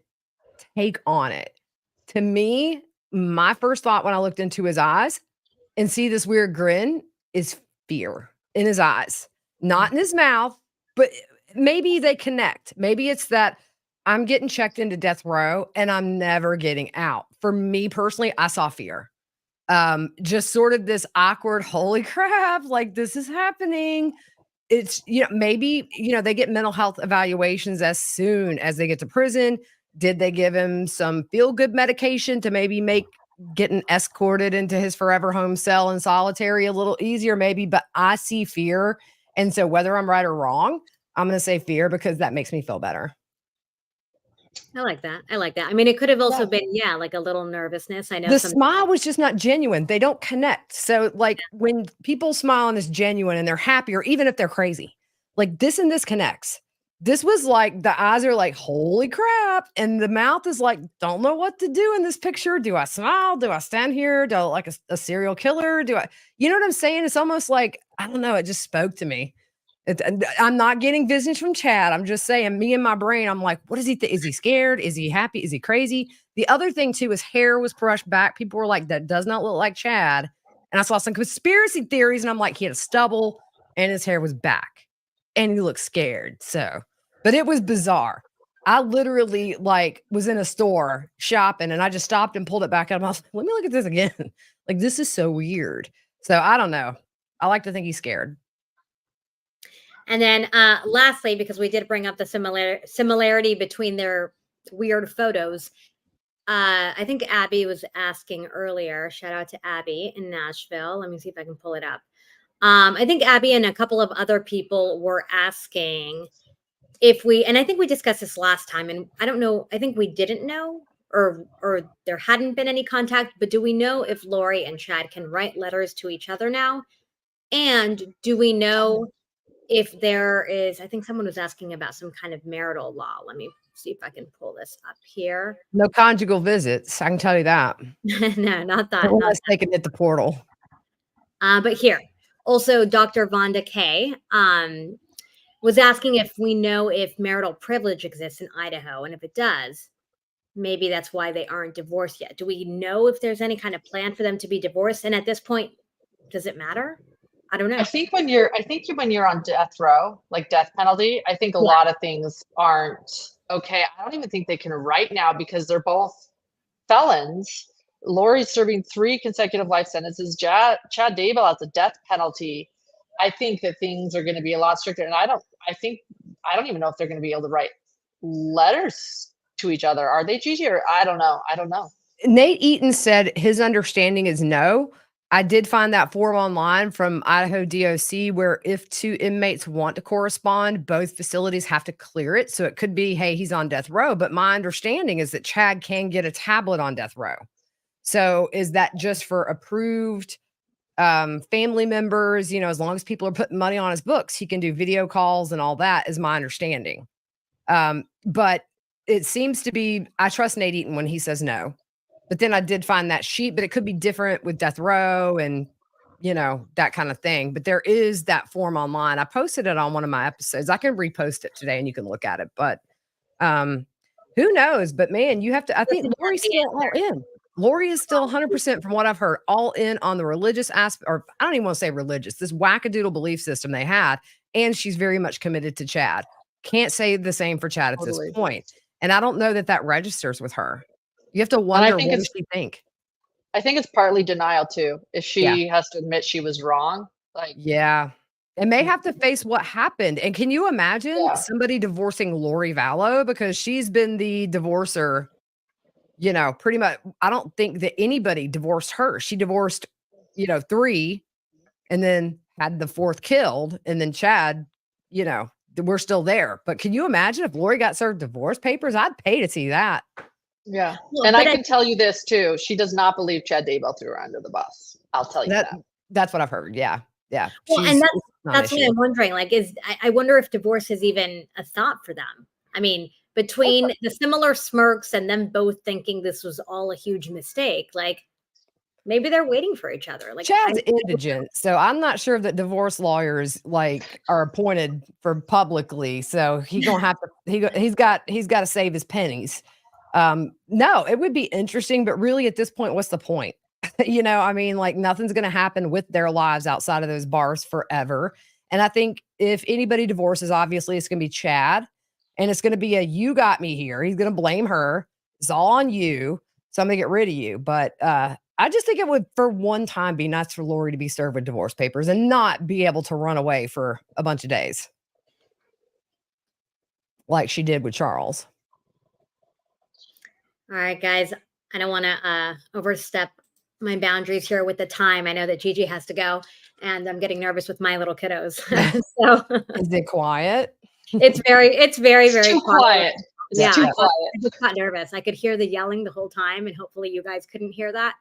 Speaker 3: take on it. To me, my first thought when I looked into his eyes and see this weird grin is fear in his eyes, not in his mouth, but maybe they connect. Maybe it's that I'm getting checked into death row and I'm never getting out. For me personally, I saw fear. Just sort of this awkward, holy crap, like this is happening. It's, maybe, they get mental health evaluations as soon as they get to prison. Did they give him some feel-good medication to maybe make getting escorted into his forever home cell in solitary a little easier? Maybe, but I see fear. And so whether I'm right or wrong, I'm going to say fear because that makes me feel better.
Speaker 2: I like that. I mean, it could have also been, like a little nervousness. I know
Speaker 3: the smile was just not genuine. They don't connect. So like when people smile and it's genuine and they're happy, or even if they're crazy, like this and this connects. This was like, the eyes are like, holy crap. And the mouth is like, don't know what to do in this picture. Do I smile? Do I stand here? Do I like a serial killer? You know what I'm saying? It's almost like, I don't know. It just spoke to me. I'm not getting business from Chad. I'm just saying, me and my brain, I'm like, what does he think? Is he scared? Is he happy? Is he crazy? The other thing too, his hair was brushed back. People were like, that does not look like Chad. And I saw some conspiracy theories and I'm like, he had a stubble and his hair was back and he looked scared. So, but it was bizarre. I literally was in a store shopping and I just stopped and pulled it back up. I was like, let me look at this again. Like, this is so weird. So I don't know. I like to think he's scared.
Speaker 2: And then lastly, because we did bring up the similarity between their weird photos, I think Abby was asking earlier, shout out to Abby in Nashville. Let me see if I can pull it up. I think Abby and a couple of other people were asking and I think we discussed this last time, and I don't know, I think we didn't know or there hadn't been any contact, but do we know if Lori and Chad can write letters to each other now? And do we know if there is, I think someone was asking about some kind of marital law. Let me see if I can pull this up here.
Speaker 3: No conjugal visits. I can tell you that.
Speaker 2: No, not that.
Speaker 3: Unless they can hit the portal.
Speaker 2: But here, also Dr. Vonda Kay was asking if we know if marital privilege exists in Idaho. And if it does, maybe that's why they aren't divorced yet. Do we know if there's any kind of plan for them to be divorced? And at this point, does it matter? I don't know.
Speaker 4: I think when you're on death row, like death penalty, I think a lot of things aren't okay. I don't even think they can write now because they're both felons. Lori's serving 3 consecutive life sentences. Chad Daybell has a death penalty. I think that things are going to be a lot stricter. And I don't even know if they're going to be able to write letters to each other. Are they, Gigi? Or I don't know.
Speaker 3: Nate Eaton said his understanding is no. I did find that form online from Idaho DOC where if 2 inmates want to correspond, both facilities have to clear it. So it could be, hey, he's on death row. But my understanding is that Chad can get a tablet on death row. So is that just for approved family members? As long as people are putting money on his books, he can do video calls and all that is my understanding. But it seems to be, I trust Nate Eaton when he says no. But then I did find that sheet, but it could be different with death row. And you know, that kind of thing. But there is that form online. I posted it on one of my episodes. I can repost it today and you can look at it. But who knows? But man, you have to, I think Lori's still all in. Lori is still 100% from what I've heard, all in on the religious aspect, or I don't even want to say religious, this wackadoodle belief system they had. And she's very much committed to Chad. Can't say the same for Chad at this point. And I don't know that that registers with her. You have to wonder, what does she think?
Speaker 4: I think it's partly denial too. If she has to admit she was wrong, like
Speaker 3: and may have to face what happened. And can you imagine somebody divorcing Lori Vallow, because she's been the divorcer, you know, pretty much. I don't think that anybody divorced her. She divorced, you know, 3 and then had the 4th killed. And then Chad, you know, we're still there. But can you imagine if Lori got served divorce papers? I'd pay to see that.
Speaker 4: Yeah. Well, and I can tell you this too. She does not believe Chad Daybell threw her under the bus. I'll tell you that.
Speaker 3: That's what I've heard. Yeah. Yeah.
Speaker 2: Well, and that's what I'm wondering. Like, I wonder if divorce is even a thought for them. I mean, between the similar smirks and them both thinking this was all a huge mistake, like maybe they're waiting for each other. Like
Speaker 3: Chad's indigent, so I'm not sure that divorce lawyers like are appointed for publicly. So he's gonna have to. He's got to save his pennies. No, it would be interesting, but really at this point, what's the point? You know, I mean, like nothing's going to happen with their lives outside of those bars forever. And I think if anybody divorces, obviously it's going to be Chad, and it's going to be a, you got me here. He's going to blame her. It's all on you. So I'm going to get rid of you. But, I just think it would for one time be nice for Lori to be served with divorce papers and not be able to run away for a bunch of days. Like she did with Charles.
Speaker 2: All right, guys, I don't want to overstep my boundaries here with the time. I know that Gigi has to go, and I'm getting nervous with my little kiddos. So
Speaker 3: is it quiet?
Speaker 2: It's very
Speaker 4: too quiet.
Speaker 2: It's too quiet. I just got nervous. I could hear the yelling the whole time, and hopefully you guys couldn't hear that.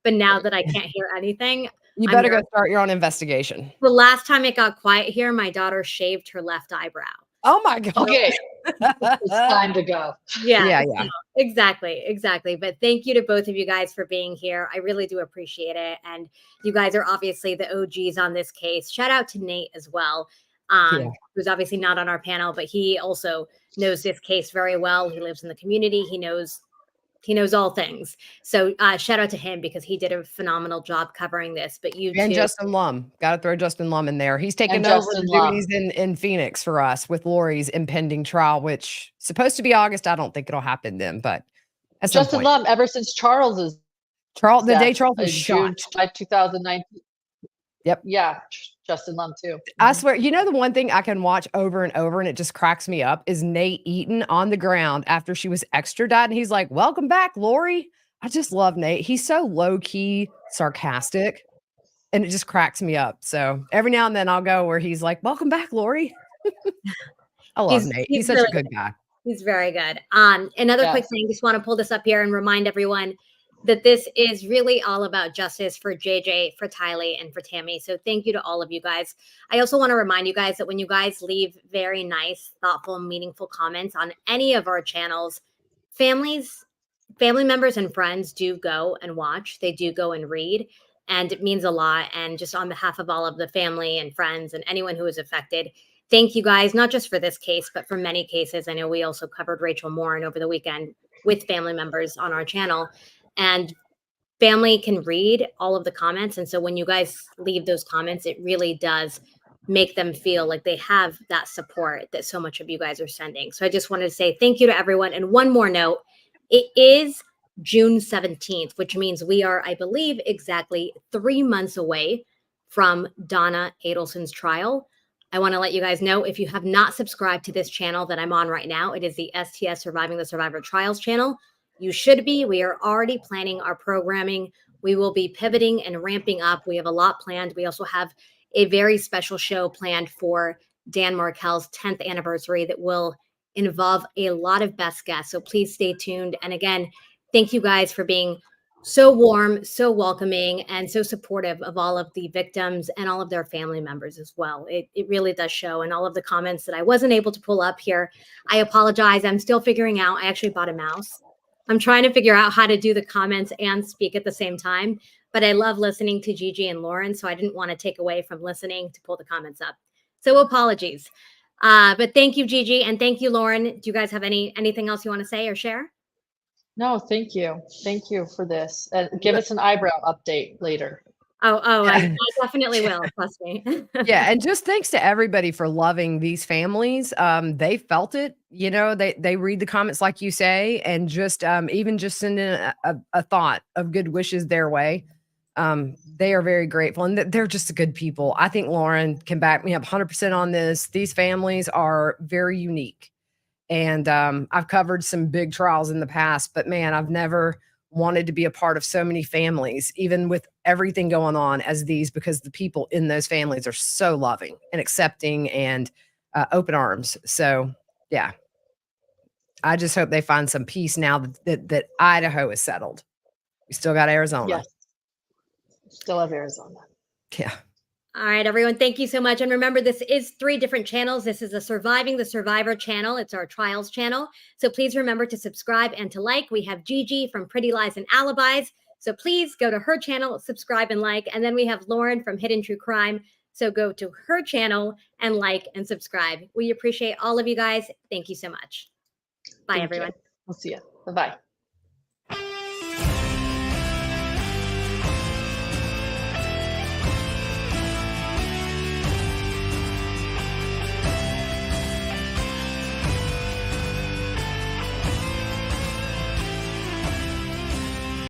Speaker 2: But now that I can't hear anything,
Speaker 3: you better go start your own investigation.
Speaker 2: The last time it got quiet here, my daughter shaved her left eyebrow.
Speaker 3: Oh my God.
Speaker 4: Okay. It's time to go.
Speaker 2: Yeah. Exactly. But thank you to both of you guys for being here. I really do appreciate it. And you guys are obviously the OGs on this case. Shout out to Nate as well. Who's obviously not on our panel, but he also knows this case very well. He lives in the community. He knows all things. So shout out to him because he did a phenomenal job covering this. But you
Speaker 3: and
Speaker 2: too.
Speaker 3: Justin Lum, got to throw Justin Lum in there. He's taking over the duties in Phoenix for us with Lori's impending trial, which is supposed to be August. I don't think it'll happen then, but
Speaker 4: Justin Lum, ever since the
Speaker 3: day Charles was shot,
Speaker 4: July 2019.
Speaker 3: Yep.
Speaker 4: Yeah. Justin Lum too.
Speaker 3: I swear, you know, the one thing I can watch over and over and it just cracks me up is Nate Eaton on the ground after she was extradited. And he's like, welcome back, Lori. I just love Nate. He's so low key sarcastic and it just cracks me up. So every now and then I'll go where he's like, welcome back, Lori. I love Nate. He's such a good guy.
Speaker 2: He's very good. Another quick thing, just want to pull this up here and remind everyone that this is really all about justice for JJ, for Tylee, and for Tammy. So thank you to all of you guys. I also want to remind you guys that when you guys leave very nice, thoughtful, meaningful comments on any of our channels, family members and friends do go and watch. They do go and read, and it means a lot. And just on behalf of all of the family and friends and anyone who is affected, thank you guys, not just for this case, but for many cases. I know we also covered Rachel Morin over the weekend with family members on our channel. And family can read all of the comments. And so when you guys leave those comments, it really does make them feel like they have that support that so much of you guys are sending. So I just wanted to say thank you to everyone. And one more note, it is June 17th, which means we are, I believe, exactly 3 months away from Donna Adelson's trial. I want to let you guys know, if you have not subscribed to this channel that I'm on right now, it is the STS Surviving the Survivor Trials channel. You should be. We are already planning our programming. We will be pivoting and ramping up. We have a lot planned. We also have a very special show planned for Dan Markel's 10th anniversary that will involve a lot of best guests. So please stay tuned. And again, thank you guys for being so warm, so welcoming, and so supportive of all of the victims and all of their family members as well. It really does show. And all of the comments that I wasn't able to pull up here, I apologize. I'm still figuring out. I actually bought a mouse. I'm trying to figure out how to do the comments and speak at the same time, but I love listening to Gigi and Lauren, so I didn't want to take away from listening to pull the comments up. So apologies. But thank you, Gigi, and thank you, Lauren. Do you guys have anything else you want to say or share?
Speaker 4: No, thank you. Thank you for this. Give us an eyebrow update later.
Speaker 2: I definitely will. Trust me.
Speaker 3: Yeah, and just thanks to everybody for loving these families. They felt it, you know, they read the comments like you say, and just even just sending a thought of good wishes their way. They are very grateful, and they're just good people. I think Lauren can back me up 100% on this. These families are very unique. And I've covered some big trials in the past, but man, I've never wanted to be a part of so many families, even with everything going on as these, because the people in those families are so loving and accepting and open arms. So yeah, I just hope they find some peace now that Idaho is settled. We still got Arizona.
Speaker 4: Yes. Still have Arizona.
Speaker 3: Yeah.
Speaker 2: All right, everyone. Thank you so much. And remember, this is 3 different channels. This is the Surviving the Survivor channel. It's our trials channel. So please remember to subscribe and to like. We have Gigi from Pretty Lies and Alibis. So please go to her channel, subscribe and like. And then we have Lauren from Hidden True Crime. So go to her channel and like and subscribe. We appreciate all of you guys. Thank you so much. Bye, everyone.
Speaker 4: We'll see you. Bye-bye.